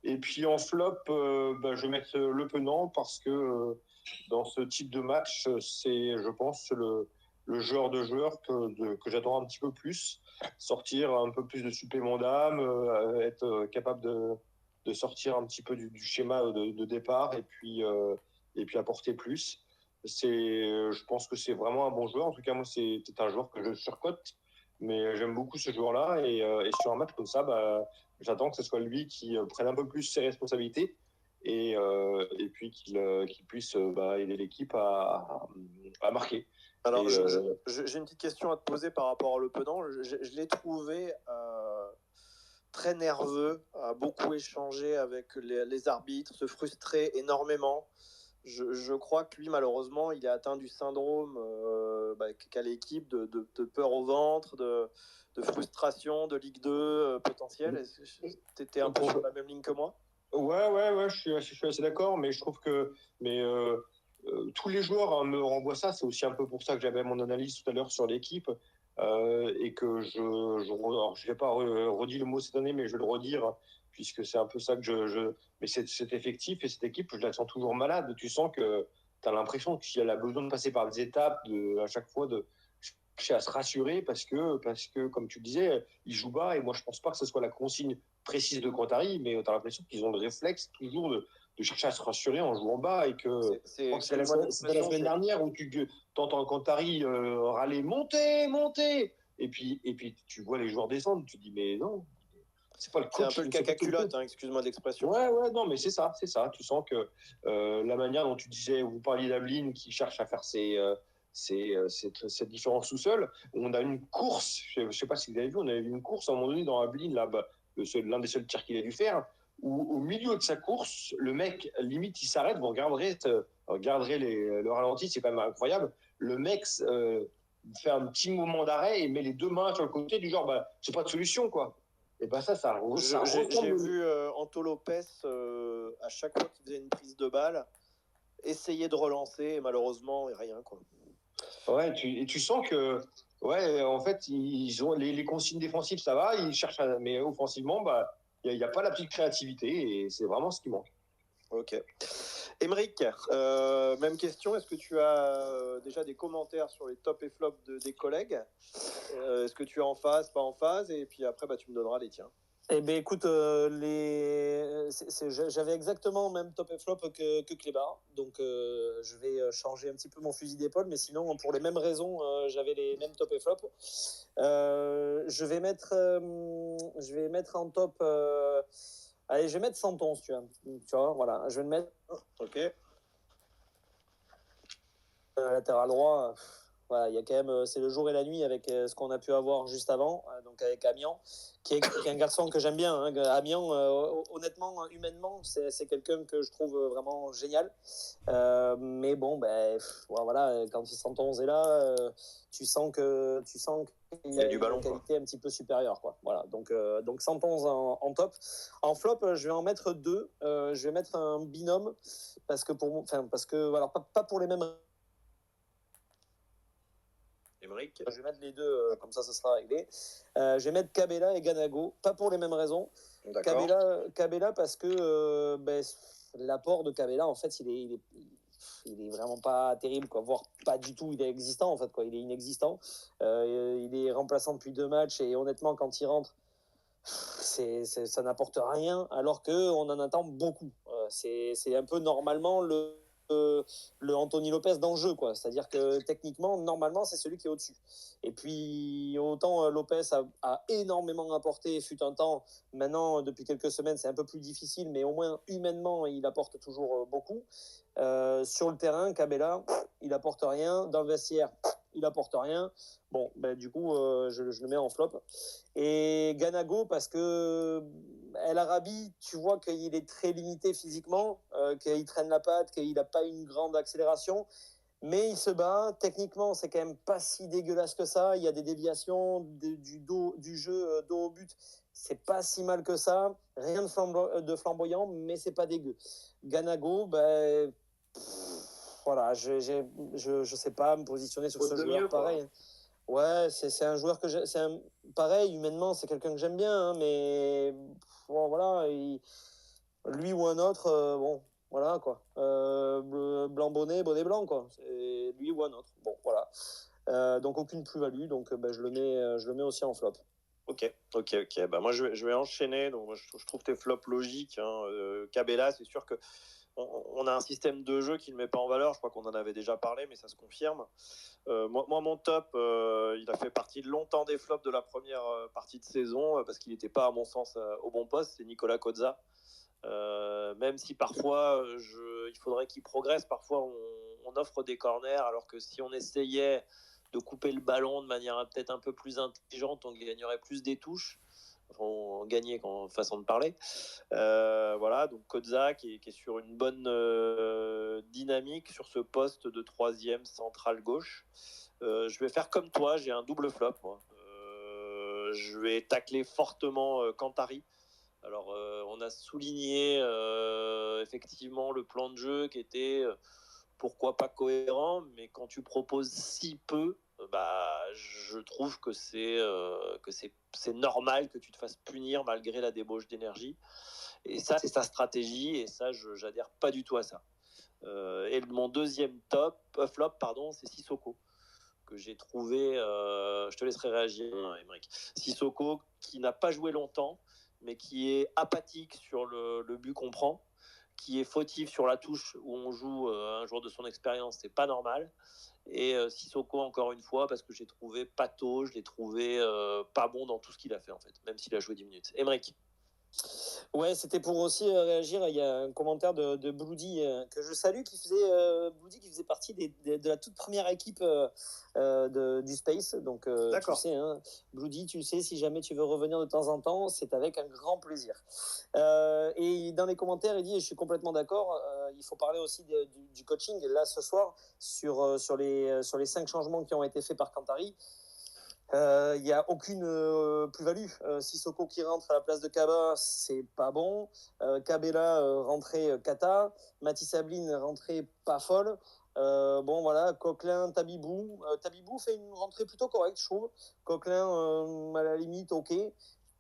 Et puis en flop, je vais mettre Le Penant parce que dans ce type de match, c'est, je pense, le genre de joueur que j'attends un petit peu plus. Sortir un peu plus de supplément d'âme, être capable de sortir un petit peu du schéma de départ et puis apporter plus. Je pense que c'est vraiment un bon joueur. En tout cas, moi, c'est un joueur que je surcote, mais j'aime beaucoup ce joueur-là. Et sur un match comme ça, j'attends que ce soit lui qui prenne un peu plus ses responsabilités et puis qu'il puisse aider l'équipe à marquer. Alors, Et, j'ai une petite question à te poser par rapport à Le Penant. Je l'ai trouvé très nerveux, a beaucoup échangé avec les arbitres, se frustrer énormément. Je crois que lui, malheureusement, il est atteint du syndrome qu'a l'équipe de peur au ventre, de frustration, de Ligue 2 potentielle. Est-ce que tu étais un peu sur la même ligne que moi? Ouais, je suis assez d'accord, mais je trouve que tous les joueurs hein, me renvoient ça. C'est aussi un peu pour ça que j'avais mon analyse tout à l'heure sur l'équipe et que alors, je vais pas redit le mot cette année, mais je vais le redire puisque c'est un peu ça que mais cet effectif et cette équipe, je la sens toujours malade. Tu sens que tu as l'impression qu'elle a besoin de passer par des étapes à chaque fois de chercher à se rassurer parce que comme tu le disais, ils jouent bas et moi je pense pas que ce soit la consigne précise de Qatari, mais tu as l'impression qu'ils ont le réflexe toujours de chercher à se rassurer en jouant bas et que c'était la semaine dernière où tu entends Qatari râler montez et puis tu vois les joueurs descendre, tu te dis mais non, c'est pas le coach. C'est un peu le caca culotte, hein, excuse-moi de l'expression. Ouais, non, mais c'est ça. Tu sens que la manière dont tu disais, vous parliez d'Ablin qui cherche à faire cette différence tout seul. On a une course, je sais pas si vous avez vu, on avait vu une course à un moment donné dans Ablin, là, l'un des seuls tirs qu'il a dû faire, où au milieu de sa course, le mec, limite, il s'arrête, vous regarderez le ralenti, c'est quand même incroyable. Le mec fait un petit moment d'arrêt et met les deux mains sur le côté, du genre, c'est pas de solution, quoi. Et ça J'ai vu Anto Lopez à chaque fois qu'il faisait une prise de balle essayer de relancer et malheureusement rien quoi. Ouais, tu sens que ouais, en fait, ils ont les consignes défensives, ça va, ils cherchent mais offensivement, il y a pas la petite créativité et c'est vraiment ce qui manque. Ok. Émeric, même question. Est-ce que tu as déjà des commentaires sur les tops et flops des collègues? Est-ce que tu es en phase, pas en phase? Et puis après, tu me donneras les tiens. Eh bien, écoute, j'avais exactement le même top et flop que Clébar. Donc, je vais changer un petit peu mon fusil d'épaule. Mais sinon, pour les mêmes raisons, j'avais les mêmes top et flop. Je vais mettre en top. Allez, je vais mettre Santon, tu vois, voilà. Je vais le mettre. Ok. Latéral droit. Voilà, il y a quand même, c'est le jour et la nuit avec ce qu'on a pu avoir juste avant, donc avec Amiens, qui est un garçon que j'aime bien. Hein. Amiens, honnêtement, humainement, c'est quelqu'un que je trouve vraiment génial. Mais bon, voilà, quand 111 est là, tu sens qu'il y a du ballon, une qualité un petit peu supérieure, quoi. Voilà, donc 111 en top. En flop, je vais en mettre deux. Je vais mettre un binôme parce que voilà, pas pour les mêmes. Émeric. Je vais mettre les deux, comme ça sera réglé. Je vais mettre Cabella et Ganago, pas pour les mêmes raisons. D'accord. Cabella parce que l'apport de Cabella, en fait, il est vraiment pas terrible, quoi. Voire pas du tout, il est existant, en fait, quoi. Il est inexistant. Il est remplaçant depuis 2 matchs et honnêtement, quand il rentre, ça n'apporte rien, alors qu'on en attend beaucoup. C'est un peu normalement le Anthony Lopez dans le jeu, quoi. C'est-à-dire que techniquement, normalement, c'est celui qui est au-dessus. Et puis, autant Lopez a énormément apporté, fut un temps. Maintenant, depuis quelques semaines, c'est un peu plus difficile, mais au moins humainement, il apporte toujours beaucoup. Sur le terrain, Cabella, il apporte rien. Dans le vestiaire, il apporte rien. Bon, du coup, je le mets en flop. Et Ganago, parce que El Arabi, tu vois qu'il est très limité physiquement, qu'il traîne la patte, qu'il n'a pas une grande accélération, mais il se bat. Techniquement, c'est quand même pas si dégueulasse que ça. Il y a des déviations du jeu dos au but. C'est pas si mal que ça. Rien de flamboyant, mais c'est pas dégueu. Ganago, voilà, je sais pas me positionner sur ce joueur, pareil. Ouais, c'est un joueur que pareil, humainement, c'est quelqu'un que j'aime bien, hein, mais bon, voilà, lui ou un autre, bon, voilà, quoi. Blanc bonnet blanc, quoi. C'est lui ou un autre. Bon, voilà. Donc aucune plus-value, donc je le mets aussi en flop. Ok. Bah, moi, je vais enchaîner. Donc, moi, je trouve tes flops logiques. Cabella, c'est sûr que on a un système de jeu qui ne le met pas en valeur. Je crois qu'on en avait déjà parlé, mais ça se confirme. Moi, mon top, il a fait partie de longtemps des flops de la première partie de saison parce qu'il n'était pas, à mon sens, au bon poste. C'est Nicolas Kozza. Même si parfois, il faudrait qu'il progresse. Parfois, on offre des corners, alors que si on essayait de couper le ballon de manière peut-être un peu plus intelligente, on gagnerait plus des touches. Enfin, on gagnait en façon de parler. Voilà, donc Kozza qui est sur une bonne dynamique sur ce poste de troisième central gauche. Je vais faire comme toi, j'ai un double flop, moi. Je vais tacler fortement Cantari. Alors, on a souligné effectivement le plan de jeu qui était pourquoi pas cohérent, mais quand tu proposes si peu, je trouve que c'est normal que tu te fasses punir malgré la débauche d'énergie. Et ça, c'est sa stratégie, et ça, j'adhère pas du tout à ça. Et mon deuxième flop, c'est Sissoko, que j'ai trouvé, je te laisserai réagir, Émeric. Sissoko, qui n'a pas joué longtemps, mais qui est apathique sur le but qu'on prend, qui est fautif sur la touche où on joue un joueur de son expérience, c'est pas normal. Et Sissoko, encore une fois, parce que j'ai trouvé pâteau, je l'ai trouvé pas bon dans tout ce qu'il a fait, en fait, même s'il a joué 10 minutes. Émeric. Ouais, c'était pour aussi réagir. Il y a un commentaire de Bloody que je salue, Bloody qui faisait partie de la toute première équipe du Space. Donc, tu sais, hein, Bloody, tu sais, si jamais tu veux revenir de temps en temps, c'est avec un grand plaisir. Et dans les commentaires, il dit, et je suis complètement d'accord, il faut parler aussi du coaching. Là, ce soir, sur les 5 changements qui ont été faits par Cantari, il n'y a aucune plus-value. Sissoko qui rentre à la place de Kaba, c'est pas bon. Cabella rentrée Kata. Mathis Ablin rentrée pas folle. Bon voilà, Coquelin, Tabibou. Tabibou fait une rentrée plutôt correcte, je trouve. Coquelin, à la limite, ok.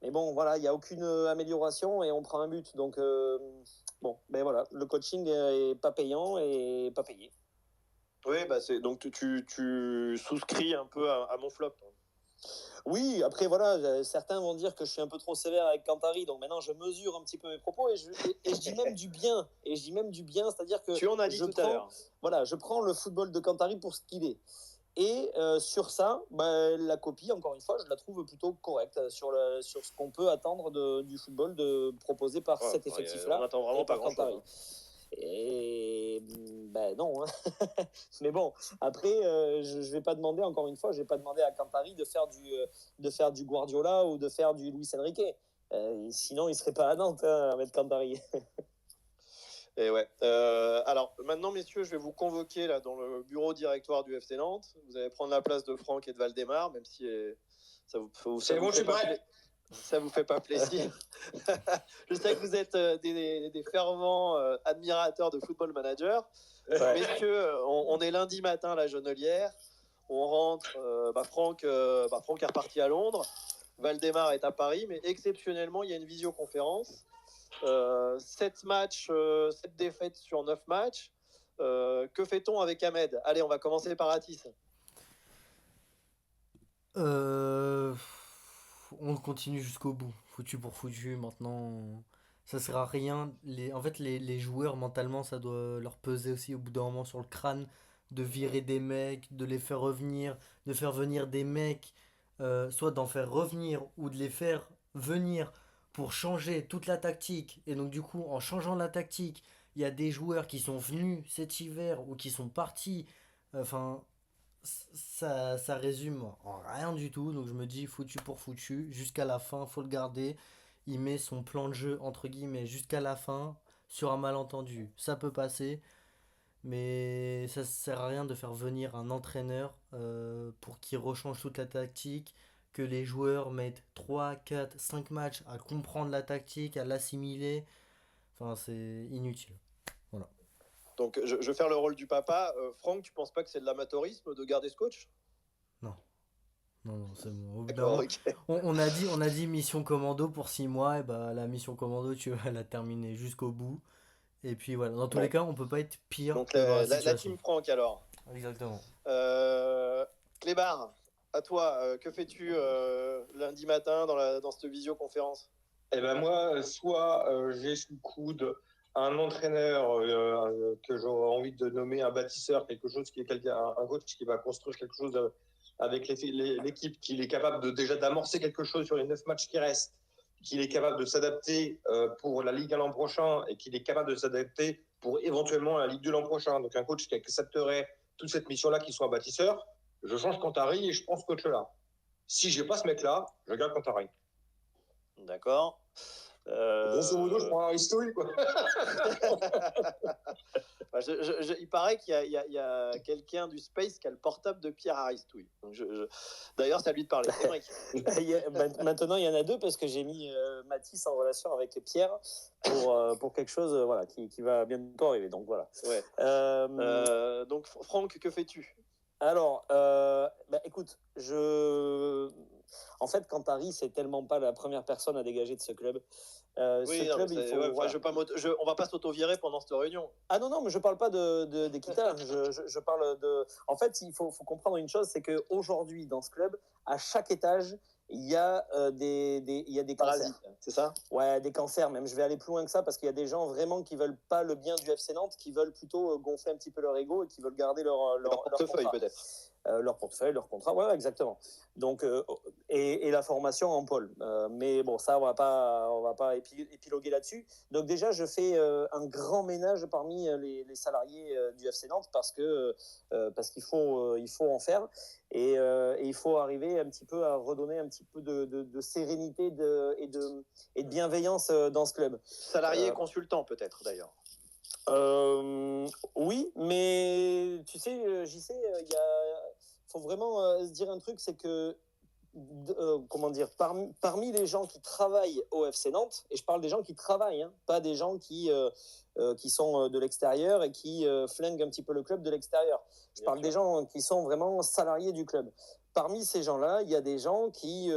Mais bon, voilà, il n'y a aucune amélioration et on prend un but. Donc, bon, ben voilà, le coaching est pas payant et pas payé. Oui, donc tu souscris un peu à mon flop. Oui, après voilà, certains vont dire que je suis un peu trop sévère avec Cantari, donc maintenant je mesure un petit peu mes propos et je dis même du bien. Et je dis même du bien, c'est-à-dire que tu en as dit tout à l'heure. Voilà, je prends le football de Cantari pour ce qu'il est. Et sur ça, la copie, encore une fois, je la trouve plutôt correcte sur ce qu'on peut attendre du football proposé par cet effectif-là. On n'attend vraiment pas grand-chose. Et non, hein. Mais bon, après, je vais pas demander, encore une fois, je vais pas demander à Cantari de faire du Guardiola ou de faire du Luis Enrique. Sinon, il serait pas à Nantes avec Cantari. Et ouais. Alors maintenant, messieurs, je vais vous convoquer là dans le bureau directoire du FC Nantes. Vous allez prendre la place de Franck et de Valdemar, même si ça vous c'est bon, je suis prêt. Ça vous fait pas plaisir. Je sais que vous êtes des fervents admirateurs de Football Manager. Ouais. Messieurs, on est lundi matin à la Jonelière. on rentre. Franck est reparti à Londres. Valdemar est à Paris, mais exceptionnellement, il y a une visioconférence. 7 matchs, 7 défaites sur 9 matchs. Que fait-on avec Ahmed? Allez, on va commencer par Atis. Euh, on continue jusqu'au bout, foutu pour foutu. Maintenant, ça sert à rien. En fait, les joueurs, mentalement, ça doit leur peser aussi au bout d'un moment sur le crâne de virer des mecs, de les faire revenir, de faire venir des mecs, soit d'en faire revenir ou de les faire venir pour changer toute la tactique. Et donc, du coup, en changeant la tactique, il y a des joueurs qui sont venus cet hiver ou qui sont partis. Enfin, ça résume en rien du tout. Donc je me dis foutu pour foutu. Jusqu'à la fin, faut le garder. Il met son plan de jeu, entre guillemets, jusqu'à la fin. Sur un malentendu, ça peut passer. Mais ça sert à rien de faire venir un entraîneur pour qu'il rechange toute la tactique. Que les joueurs mettent 3 4 5 matchs à comprendre la tactique, à l'assimiler. Enfin, c'est inutile. Voilà. Donc, je vais faire le rôle du papa. Franck, tu penses pas que c'est de l'amateurisme de garder ce coach? Non. Non, non, c'est bon. Au bout d'un D'accord, moment, ok. on a dit mission commando pour 6 mois, et bah la mission commando, tu vas la terminer jusqu'au bout. Et puis voilà, dans tous Bon. les cas, on peut pas être pire Donc, dans la la situation. team Franck, alors. Exactement. Clébar, à toi, que fais-tu lundi matin dans cette visioconférence? Eh ben moi, soit j'ai sous le coude un entraîneur que j'aurais envie de nommer un bâtisseur, quelque chose qui est un coach qui va construire quelque chose avec l'équipe, qu'il est capable de déjà d'amorcer quelque chose sur les 9 matchs qui restent, qu'il est capable de s'adapter pour la Ligue 1 l'an prochain et qu'il est capable de s'adapter pour éventuellement la Ligue 2 l'an prochain. Donc un coach qui accepterait toute cette mission-là, qui soit un bâtisseur. Je change Cantari et je prends ce coach-là. Si j'ai pas ce mec-là, je garde Cantari. D'accord. Grosso modo, je prends un Aristouille, quoi. Il paraît qu'il y a quelqu'un du Space qui a le portable de Pierre Aristouille. Donc d'ailleurs, c'est à lui de parler. Émeric. Maintenant, il y en a deux parce que j'ai mis Mathis en relation avec Pierre pour quelque chose voilà, qui va bientôt arriver. Donc voilà. Ouais. Donc Franck, que fais-tu? Alors, écoute, en fait, Cantari, c'est tellement pas la première personne à dégager de ce club. Oui, ce non, club, il faut. Voilà. On va pas s'auto-virer pendant cette réunion. Ah non, mais je parle pas d'Equita. je parle de. En fait, il faut comprendre une chose, c'est qu'aujourd'hui, dans ce club, à chaque étage, il y a il y a des Parasites, cancers. c'est ça? Ouais, des cancers. Même, je vais aller plus loin que ça parce qu'il y a des gens vraiment qui veulent pas le bien du FC Nantes, qui veulent plutôt gonfler un petit peu leur ego et qui veulent garder leur portefeuille contrat. peut-être. Leur portefeuille, leur contrat, ouais, exactement. Donc, et la formation en pôle. Mais bon, ça, on va pas épiloguer là-dessus. Donc déjà, je fais un grand ménage parmi les salariés du FC Nantes parce qu'il faut en faire et il faut arriver un petit peu à redonner un petit peu de sérénité et de bienveillance dans ce club. Salarié et consultant peut-être d'ailleurs. Oui, mais tu sais, JC, faut vraiment se dire un truc, c'est que comment dire, parmi les gens qui travaillent au FC Nantes, et je parle des gens qui travaillent, hein, pas des gens qui sont de l'extérieur et qui flinguent un petit peu le club de l'extérieur. Je parle des gens qui sont vraiment salariés du club. Parmi ces gens-là, il y a des gens qui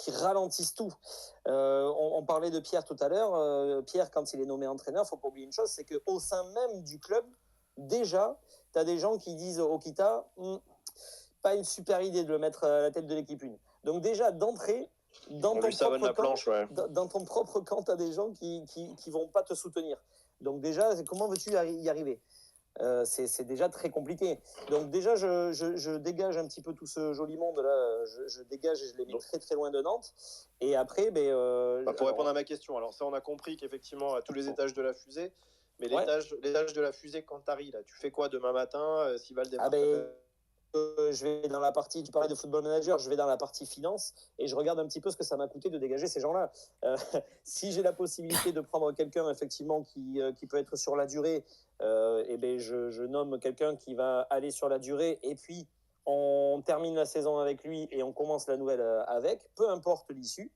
ralentissent tout. On parlait de Pierre tout à l'heure. Pierre, quand il est nommé entraîneur, il ne faut pas oublier une chose, c'est qu'au sein même du club, déjà, tu as des gens qui disent au Kita, pas une super idée de le mettre à la tête de l'équipe 1. Donc déjà, d'entrée, dans ton propre camp, tu as des gens qui vont pas te soutenir. Donc déjà, comment veux-tu y arriver? C'est déjà très compliqué. Donc déjà, je dégage un petit peu tout ce joli monde-là. Je dégage et je les mets très très loin de Nantes. Et après, pour répondre à ma question, alors ça, on a compris qu'effectivement, à tous les étages de la fusée, mais l'étage de la fusée Cantari, là, tu fais quoi demain matin si Valdemar je vais dans la partie, tu parlais de Football Manager, je vais dans la partie finance et je regarde un petit peu ce que ça m'a coûté de dégager ces gens-là. Si j'ai la possibilité de prendre quelqu'un effectivement qui peut être sur la durée, je nomme quelqu'un qui va aller sur la durée et puis on termine la saison avec lui et on commence la nouvelle avec, peu importe l'issue.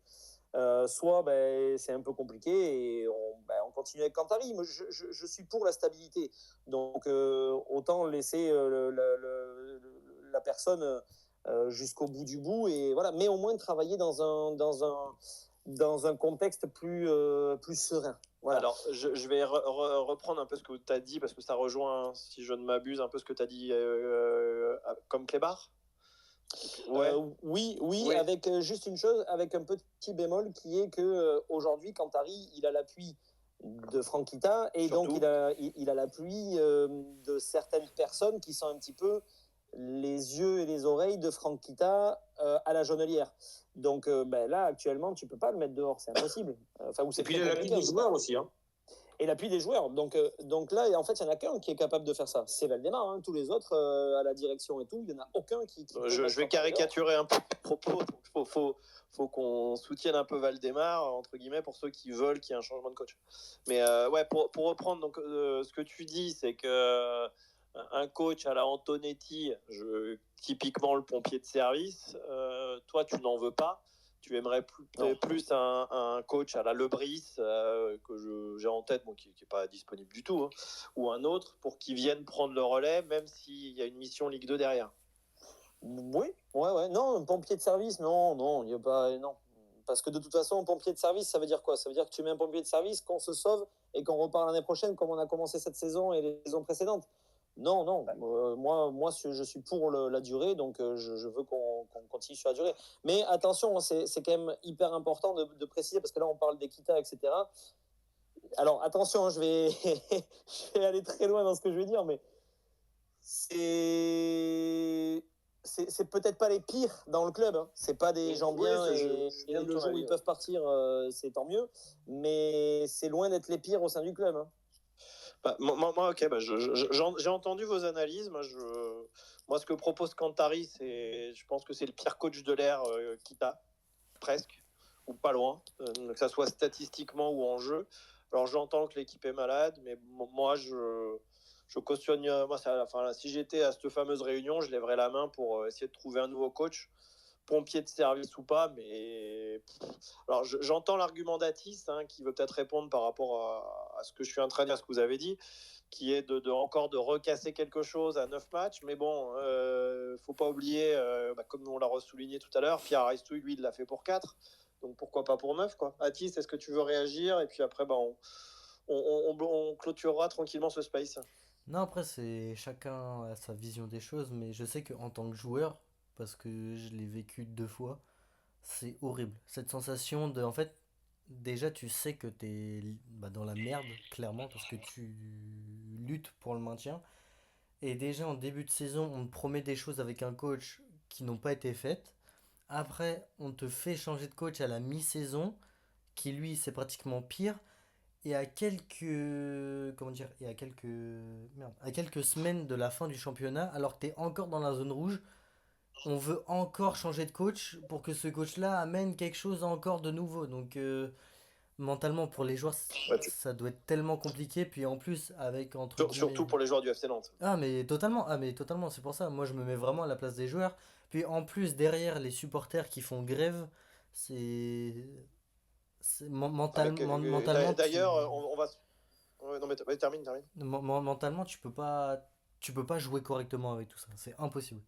soit c'est un peu compliqué et on continue avec Cantari. Moi, je suis pour la stabilité. Donc, autant laisser la personne jusqu'au bout du bout. Et voilà. Mais au moins travailler dans un contexte plus serein. Voilà. Alors, je vais reprendre un peu ce que tu as dit, parce que ça rejoint, si je ne m'abuse, un peu ce que tu as dit comme Clébar. Ouais. Oui, avec juste une chose, avec un petit bémol qui est que aujourd'hui, Cantari, il a l'appui de Franquita et Surtout. donc il a l'appui de certaines personnes qui sont un petit peu les yeux et les oreilles de Franquita à la Jonelière. Donc là, actuellement, tu peux pas le mettre dehors, c'est impossible. Et puis il y a l'appui des joueurs aussi. Hein. Et l'appui des joueurs. Donc là, en fait, il n'y en a qu'un qui est capable de faire ça. C'est Valdemar. Hein. Tous les autres, à la direction et tout, il n'y en a aucun qui je vais caricaturer un peu le propos. Il faut qu'on soutienne un peu Valdemar, entre guillemets, pour ceux qui veulent qu'il y ait un changement de coach. Mais pour reprendre donc, ce que tu dis, c'est que un coach à la Antonetti, typiquement le pompier de service, toi, tu n'en veux pas. Tu aimerais plus un coach à la Lebris que j'ai en tête, qui n'est pas disponible du tout, hein, ou un autre pour qu'ils viennent prendre le relais, même s'il y a une mission Ligue 2 derrière. Oui, ouais. Non, un pompier de service, non, il n'y a pas. Non. Parce que de toute façon, un pompier de service, ça veut dire quoi? Ça veut dire que tu mets un pompier de service, qu'on se sauve et qu'on repart l'année prochaine comme on a commencé cette saison et les saisons précédentes. Non. Moi, je suis pour la durée, donc je veux qu'on continue sur la durée. Mais attention, c'est quand même hyper important de préciser, parce que là, on parle d'Equita, etc. Alors, attention, je vais aller très loin dans ce que je vais dire, mais c'est peut-être pas les pires dans le club. Hein. C'est pas des gens bien et le jour où ils peuvent partir, c'est tant mieux. Mais c'est loin d'être les pires au sein du club. Hein. Ok, j'ai entendu vos analyses. Moi, ce que propose Cantari, je pense que c'est le pire coach de l'ère Kita, presque, ou pas loin, que ça soit statistiquement ou en jeu. Alors, j'entends que l'équipe est malade, mais moi, je cautionne. Si j'étais à cette fameuse réunion, je lèverais la main pour essayer de trouver un nouveau coach, pompier de service ou pas. Mais alors, j'entends l'argument d'Atis, qui veut peut-être répondre par rapport à ce que je suis en train de dire, à ce que vous avez dit, qui est encore de recasser quelque chose à 9 matchs. Mais bon, faut pas oublier, comme on l'a ressouligné tout à l'heure, Pierre Aristouille, lui, il l'a fait pour 4. Donc pourquoi pas pour 9, quoi. Atis, est-ce que tu veux réagir? Et puis après, on clôturera tranquillement ce space. Non, après, c'est chacun a sa vision des choses, mais je sais qu'en tant que joueur, parce que je l'ai vécu 2 fois, c'est horrible. Cette sensation de, en fait, déjà tu sais que t'es dans la merde, clairement, parce que tu luttes pour le maintien. Et déjà en début de saison, on te promet des choses avec un coach qui n'ont pas été faites. Après, on te fait changer de coach à la mi-saison, qui lui, c'est pratiquement pire. Et à quelques, comment dire, et à quelques semaines de la fin du championnat, alors que tu es encore dans la zone rouge, on veut encore changer de coach pour que ce coach-là amène quelque chose encore de nouveau. Donc mentalement pour les joueurs, ça doit être tellement compliqué. Puis en plus avec entre guillemets... Surtout pour les joueurs du FC Nantes. Ah mais totalement, c'est pour ça. Moi je me mets vraiment à la place des joueurs. Puis en plus derrière les supporters qui font grève, c'est mentalement. D'ailleurs, on va. Ouais, non, mais termine. Mentalement, tu peux pas jouer correctement avec tout ça. C'est impossible.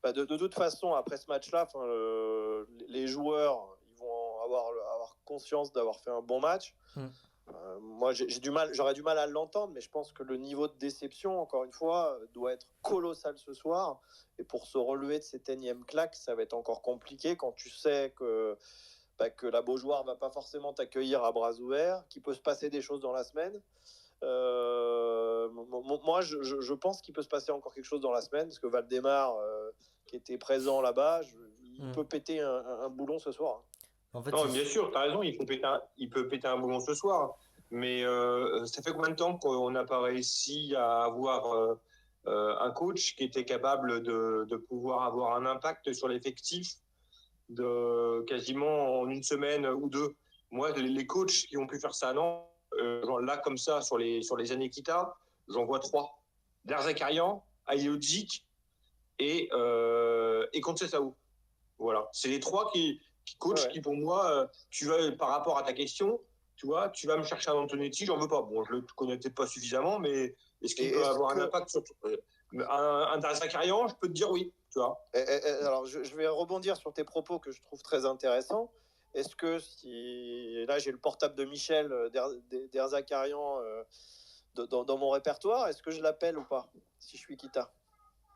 De toute façon, après ce match-là, les joueurs, ils vont avoir conscience d'avoir fait un bon match. Moi, j'aurais du mal à l'entendre, mais je pense que le niveau de déception, encore une fois, doit être colossal ce soir. Et pour se relever de cette énième claque, ça va être encore compliqué quand tu sais que la Beaujoire va pas forcément t'accueillir à bras ouverts, qu'il peut se passer des choses dans la semaine. Moi, je pense qu'il peut se passer encore quelque chose dans la semaine, parce que Valdemar, qui était présent là-bas, il peut péter un boulon ce soir. En fait, bien sûr, tu as raison, il peut péter un boulon ce soir. Mais ça fait combien de temps qu'on n'a pas réussi à avoir un coach qui était capable de pouvoir avoir un impact sur l'effectif de quasiment en une semaine ou deux? Moi, les coachs qui ont pu faire ça à Nantes, là, comme ça, sur les années Kita, j'en vois 3. Derzakarian, Ayoudzik et Conceição. Voilà. C'est les 3 coach Ouais. qui, pour moi, tu vas, par rapport à ta question, tu vois, tu vas me chercher un Antonetti, j'en veux pas. Bon, je le connais peut-être pas suffisamment, mais est-ce qu'il peut avoir un impact sur un Zakarian? Je peux te dire oui, tu vois. Alors, je vais rebondir sur tes propos que je trouve très intéressants. Est-ce que si là j'ai le portable de Michel Derzakarian dans mon répertoire, est-ce que je l'appelle ou pas si je suis Kita?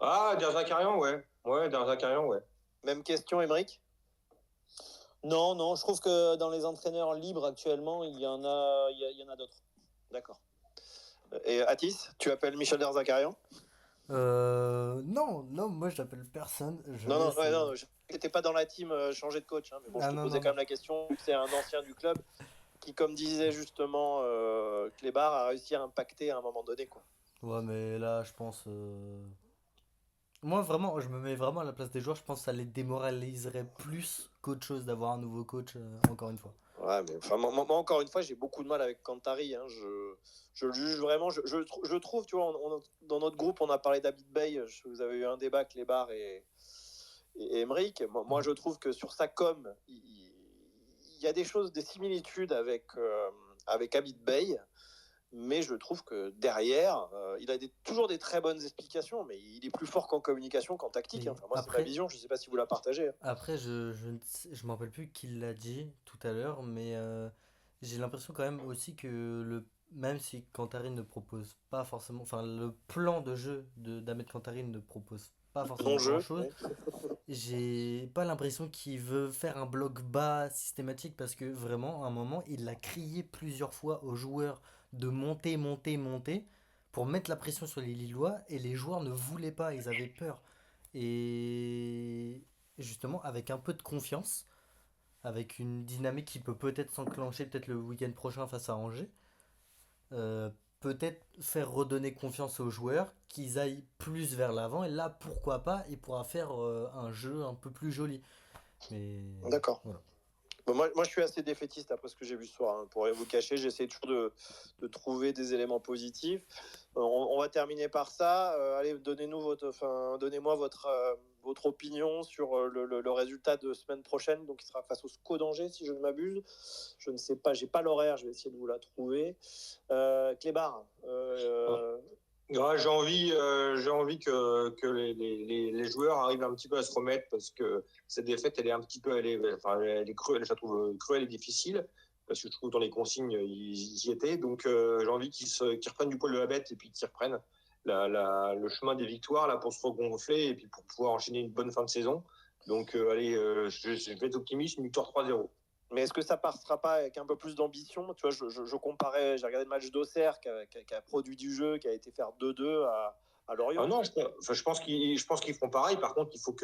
Ah, Zakarian, ouais. Ouais, Zakarian, ouais. Même question, Émeric? Non, je trouve que dans les entraîneurs libres actuellement, il y en a d'autres. D'accord. Et Atis, tu appelles Michel Derzakarian? Non, moi j'appelle personne. Non, je n'étais pas dans la team changer de coach, hein, mais bon, je te posais quand même la question, vu que c'est un ancien du club qui, comme disait justement Clébar, a réussi à impacter à un moment donné, quoi. Ouais, mais là, je pense. Moi, vraiment, je me mets vraiment à la place des joueurs. Je pense que ça les démoraliserait plus qu'autre chose d'avoir un nouveau coach, encore une fois. Ouais, mais enfin, moi, encore une fois, j'ai beaucoup de mal avec Kantari. Hein. Je le juge vraiment. Je trouve, tu vois, dans notre groupe, on a parlé d'Abid Bey. Vous avez eu un débat, Clébar et Emeric. Moi, je trouve que sur sa com, il y a des choses, des similitudes avec Abid Bey. Mais je trouve que derrière, il a toujours des très bonnes explications, mais il est plus fort qu'en communication qu'en tactique. Hein. Enfin, moi, c'est ma vision, je ne sais pas si vous la partagez. Hein. Après, je me rappelle plus qui l'a dit tout à l'heure, mais j'ai l'impression quand même aussi que même si Kantari ne propose pas forcément, enfin le plan de jeu d'Ahmed Kantari ne propose pas forcément grand-chose, oui. j'ai pas l'impression qu'il veut faire un bloc bas systématique parce que vraiment, à un moment, il a crié plusieurs fois aux joueurs de monter pour mettre la pression sur les Lillois et les joueurs ne voulaient pas, ils avaient peur. Et justement, avec un peu de confiance, avec une dynamique qui peut peut-être s'enclencher peut-être le week-end prochain face à Angers, euh, peut-être faire redonner confiance aux joueurs, qu'ils aillent plus vers l'avant, et là, pourquoi pas, il pourra faire un jeu un peu plus joli. Mais D'accord. voilà. Bon, moi, je suis assez défaitiste après ce que j'ai vu ce soir. Hein. Pour rien vous cacher, j'essaie toujours de trouver des éléments positifs. On va terminer par ça. Allez, donnez-moi votre opinion sur le résultat de semaine prochaine. Donc, il sera face au SCO d'Angers, si je ne m'abuse. Je ne sais pas, j'ai pas l'horaire. Je vais essayer de vous la trouver. Clébar. J'ai envie que les joueurs arrivent un petit peu à se remettre parce que cette défaite, elle est cruelle, je la trouve cruelle et difficile parce que je trouve que dans les consignes, ils y étaient. Donc, j'ai envie qu'ils reprennent du poil de la bête et puis qu'ils reprennent le chemin des victoires là, pour se regonfler et puis pour pouvoir enchaîner une bonne fin de saison. Donc, je vais être optimiste, une victoire 3-0. Mais est-ce que ça passera pas avec un peu plus d'ambition? Tu vois, je comparais, j'ai regardé le match d'Auxerre qui a produit du jeu, qui a été faire 2-2 à Lorient. Ah non, je pense qu'ils feront pareil. Par contre, il faut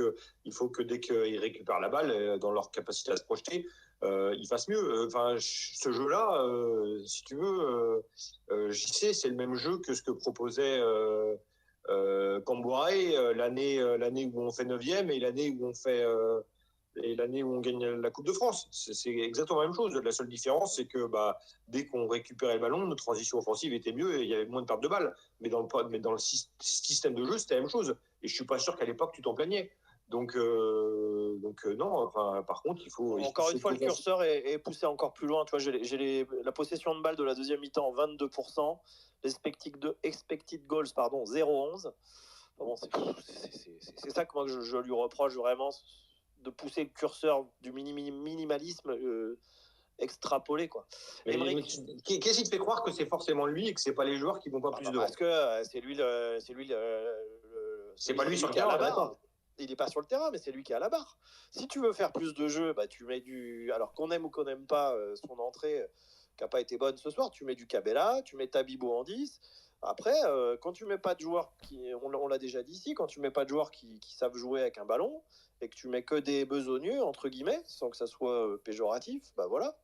que dès qu'ils récupèrent la balle, dans leur capacité à se projeter, ils fassent mieux. Enfin, ce jeu-là, si tu veux, JC, c'est le même jeu que ce que proposait Camboire l'année où on fait 9e et l'année où on gagne la Coupe de France. C'est exactement la même chose. La seule différence, c'est que dès qu'on récupérait le ballon, notre transition offensive était mieux et il y avait moins de pertes de balles. Mais dans le système de jeu, c'était la même chose. Et je suis pas sûr qu'à l'époque, tu t'en plaignais. Donc non, enfin, par contre, il faut... Encore une fois, le curseur est poussé encore plus loin. Tu vois, j'ai la possession de balle de la deuxième mi-temps en 22%, expected goals, 0,11. Bon, c'est ça que moi je lui reproche vraiment, de pousser le curseur du minimalisme extrapolé, quoi. Qu'est-ce qui te fait croire que c'est forcément lui et que c'est pas les joueurs qui vont pas plus devant? Parce que c'est lui c'est pas lui sur le qui est à la terrain, barre. Il n'est pas sur le terrain, mais c'est lui qui est à la barre. Si tu veux faire plus de jeux, tu mets du. Alors qu'on aime ou qu'on n'aime pas son entrée, qui n'a pas été bonne ce soir, tu mets du Cabella, tu mets Tabibo en 10. Après, quand tu mets pas de joueurs on l'a déjà dit ici, quand tu mets pas de joueurs qui savent jouer avec un ballon et que tu mets que des besogneux, entre guillemets, sans que ça soit péjoratif, voilà.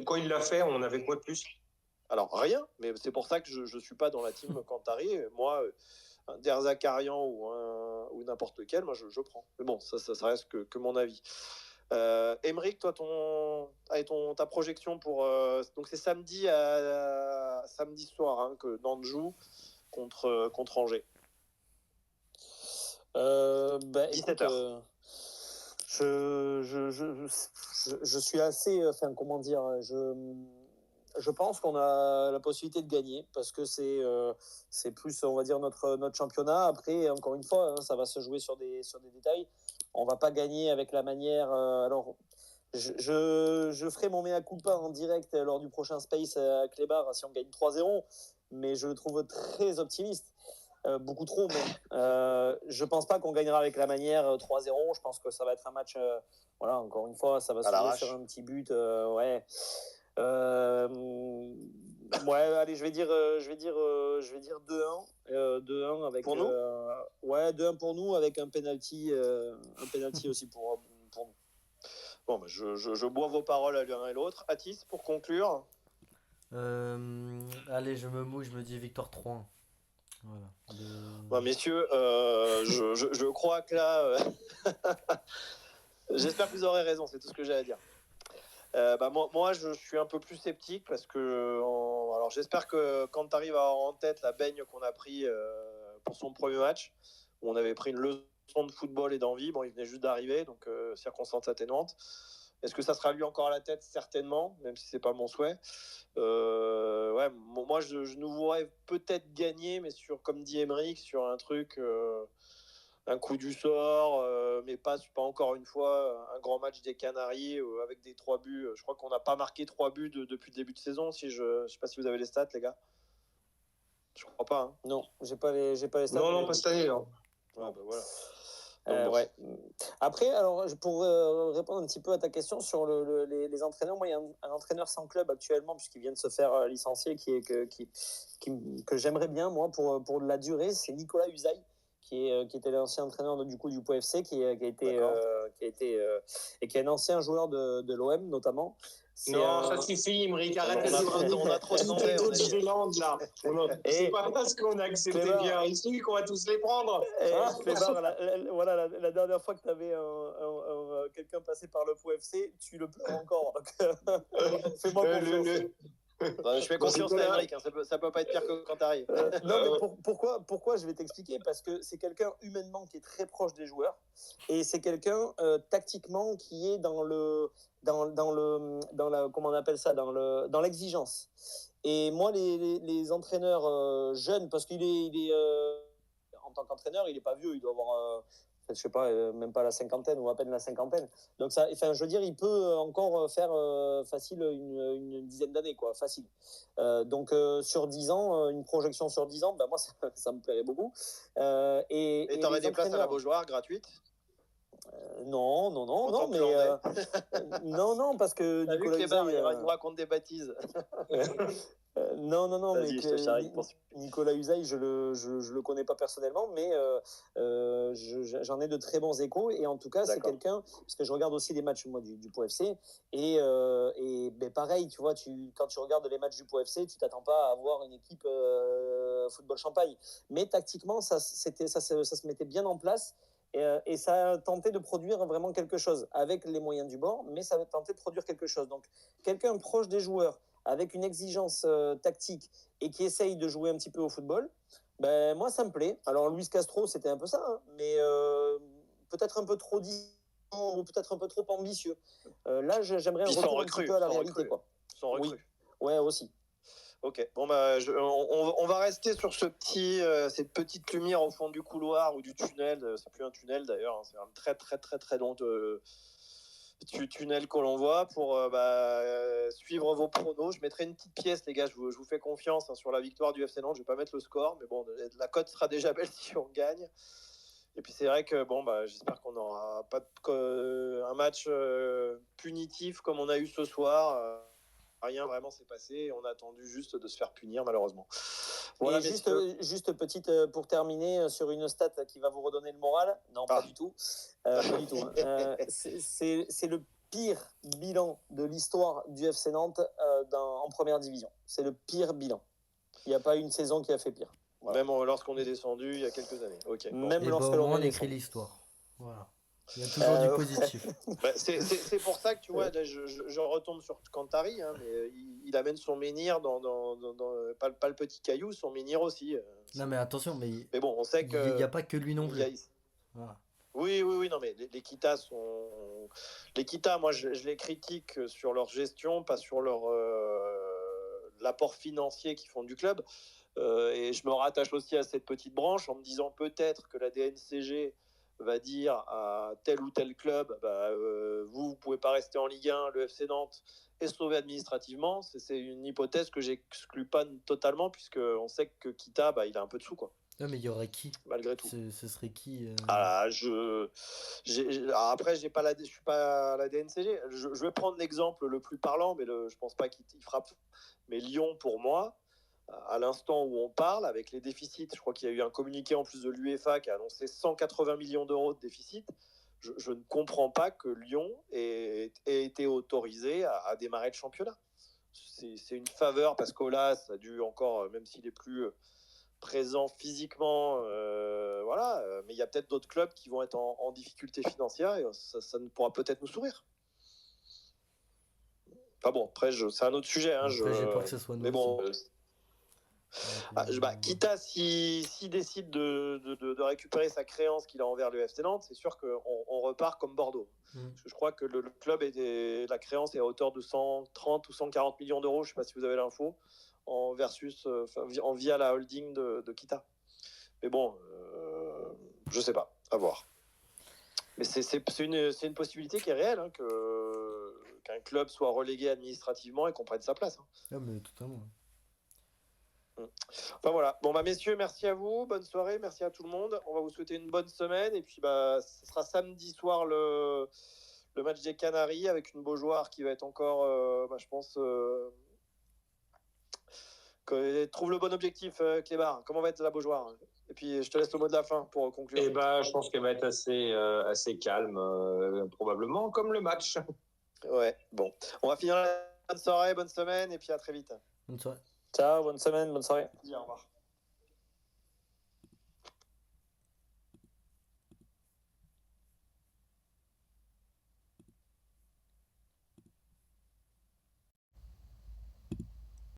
Quand il l'a fait, on avait quoi de plus? Alors, rien, mais c'est pour ça que je ne suis pas dans la team Kantari. Moi, un Derzakarian ou n'importe lequel, moi, je prends. Mais bon, ça reste que mon avis. Émeric, toi, ta projection pour... donc, c'est samedi soir hein, que Nantes joue contre Angers. 17h. Je suis assez, enfin comment dire, je pense qu'on a la possibilité de gagner parce que c'est plus, on va dire, notre championnat. Après, encore une fois, hein, ça va se jouer sur des détails. On va pas gagner avec la manière. Alors, je ferai mon mea culpa en direct lors du prochain Space à Clébar si on gagne 3-0, mais je le trouve très optimiste. Beaucoup trop même. Je pense pas qu'on gagnera avec la manière 3-0. Je pense que ça va être un match. Voilà, encore une fois, ça va se jouer sur un petit but. Ouais. Ouais, allez, je vais dire 2-1. 2-1 avec. Pour nous ouais, 2-1 pour nous avec un penalty aussi pour nous. Bon, bah, je bois vos paroles à l'un et l'autre. Atis, pour conclure. Allez, je me mouille, je me dis victoire 3-1. Voilà. Bah, messieurs, je crois que là, j'espère que vous aurez raison, c'est tout ce que j'ai à dire. Bah, moi, je suis un peu plus sceptique parce que alors j'espère que quand tu arrives à avoir en tête la baigne qu'on a pris pour son premier match, où on avait pris une leçon de football et d'envie, bon, il venait juste d'arriver, donc circonstance atténuante. Est-ce que ça sera lui encore à la tête? Certainement, même si c'est pas mon souhait. Ouais, moi, je nous voudrais peut-être gagner, mais comme dit Emeric, sur un truc, un coup du sort, mais pas encore une fois un grand match des Canaries avec des 3 buts. Je crois qu'on n'a pas marqué 3 buts depuis le début de saison. Je sais pas si vous avez les stats, les gars. Je crois pas. Hein. Non, j'ai pas les stats. Non, pas cette année. Non. Ouais, bah voilà. Ouais. Après, alors pour répondre un petit peu à ta question sur les entraîneurs, moi il y a un entraîneur sans club actuellement puisqu'il vient de se faire licencier que j'aimerais bien moi pour la durée, c'est Nicolas Usaï qui était l'ancien entraîneur du PO FC qui a été et qui est un ancien joueur de l'OM notamment. Non, ça suffit, Imric, arrête de on a trop de noms là. C'est pas parce qu'on a accepté bien ici qu'on va tous les prendre. Clébar, voilà, la dernière fois que tu avais quelqu'un passé par le PO FC, tu le pleures encore. Donc, fais-moi confiance. Je fais confiance à Emeric, hein, ça peut pas être pire que quand t'arrives. Non, mais pourquoi je vais t'expliquer parce que c'est quelqu'un humainement qui est très proche des joueurs et c'est quelqu'un tactiquement qui est dans la comment on appelle ça dans l'exigence. Et moi les entraîneurs jeunes parce qu'il est en tant qu'entraîneur il est pas vieux, il doit avoir je sais pas, même pas la cinquantaine ou à peine la cinquantaine. Donc ça, enfin, je veux dire, il peut encore faire facile une dizaine d'années, quoi, facile. Donc sur 10 ans, une projection sur 10 ans, ben moi ça me plairait beaucoup. Et t'aurais des places à la Beaujoire gratuites? Non, mais non, parce que Nicolas Usaï, il nous raconte des bêtises. Non, mais Nicolas Usaï, je le connais pas personnellement, mais j'en ai de très bons échos. Et en tout cas, c'est quelqu'un, parce que je regarde aussi les matchs moi, du PO FC, et ben, pareil, tu vois, quand tu regardes les matchs du PO FC, tu t'attends pas à avoir une équipe football champagne. Mais tactiquement, ça se mettait bien en place. Et ça a tenté de produire vraiment quelque chose avec les moyens du bord, mais ça a tenté de produire quelque chose. Donc, quelqu'un proche des joueurs, avec une exigence tactique et qui essaye de jouer un petit peu au football, ben, moi, ça me plaît. Alors, Luis Castro, c'était un peu ça, hein, mais peut-être un peu trop distant ou peut-être un peu trop ambitieux. Là, j'aimerais un retour un petit peu à la réalité. Quoi. Sans recrue. Oui, ouais, aussi. Ok, bon bah on va rester sur cette petite lumière au fond du couloir ou du tunnel. C'est plus un tunnel d'ailleurs, hein, c'est un très très très très long tunnel que l'on voit pour suivre vos pronos. Je mettrai une petite pièce, les gars. Je vous fais confiance hein, sur la victoire du FC Nantes. Je vais pas mettre le score, mais bon, la cote sera déjà belle si on gagne. Et puis c'est vrai que bon j'espère qu'on n'aura pas un match punitif comme on a eu ce soir. Rien vraiment s'est passé. On a attendu juste de se faire punir, malheureusement. Voilà, juste petite pour terminer sur une stat qui va vous redonner le moral. Non, pas du tout. Pas du tout. Hein. C'est le pire bilan de l'histoire du FC Nantes en première division. C'est le pire bilan. Il n'y a pas une saison qui a fait pire. Voilà. Même lorsqu'on est descendu il y a quelques années. Okay, bon. Même lorsque on écrit l'histoire. Voilà. Il y a toujours du positif. C'est pour ça que tu vois, là, je retombe sur Cantari, hein, mais il amène son menhir dans pas le petit caillou, son menhir aussi. Non mais attention, mais bon, on sait que il n'y a pas que lui non plus. Voilà. Oui, non, mais les Kita sont. Les Kita, moi, je les critique sur leur gestion, pas sur l'apport financier qu'ils font du club. Et je me rattache aussi à cette petite branche en me disant peut-être que la DNCG va dire à tel ou tel club vous pouvez pas rester en Ligue 1, le FC Nantes est sauvé administrativement. C'est une hypothèse que j'exclus pas totalement, puisqu'on sait que Kita, il a un peu de sous, quoi, Non, mais il y aurait qui? malgré tout. Ce serait qui Ah, après, je suis pas à la DNCG. Je vais prendre l'exemple le plus parlant, mais je pense pas qu'il frappe. Mais Lyon, pour moi, à l'instant où on parle, avec les déficits, je crois qu'il y a eu un communiqué en plus de l'UEFA qui a annoncé 180 millions d'euros de déficit. Je ne comprends pas que Lyon ait été autorisé à démarrer le championnat. C'est une faveur parce qu'Olas a dû encore, même s'il est plus présent physiquement, voilà. Mais il y a peut-être d'autres clubs qui vont être en difficulté financière et ça ne pourra peut-être nous sourire. Enfin bon, après, c'est un autre sujet. Après, j'ai peur que ce soit nous mais bon, aussi. Kita, s'il décide de récupérer sa créance qu'il a envers le FC Nantes, c'est sûr qu'on repart comme Bordeaux. Parce que je crois que le club, la créance est à hauteur de 130 ou 140 millions d'euros, je ne sais pas si vous avez l'info, via la holding de Kita. Mais bon, je ne sais pas, à voir. Mais c'est une possibilité qui est réelle, hein, qu'un club soit relégué administrativement et qu'on prenne sa place. Hein. Ah, mais totalement. Enfin voilà. Bon messieurs, merci à vous, bonne soirée, merci à tout le monde. On va vous souhaiter une bonne semaine et puis ce sera samedi soir le match des Canaries avec une Beaujoire qui va être encore, je pense, trouve le bon objectif, Clébar. Comment va être la Beaujoire? Et puis je te laisse le mot de la fin pour conclure. Je pense qu'elle va être assez calme, probablement comme le match. Ouais. Bon, on va finir la bonne soirée, bonne semaine et puis à très vite. Bonne soirée. Ciao, bonne semaine, bonne soirée. Au revoir.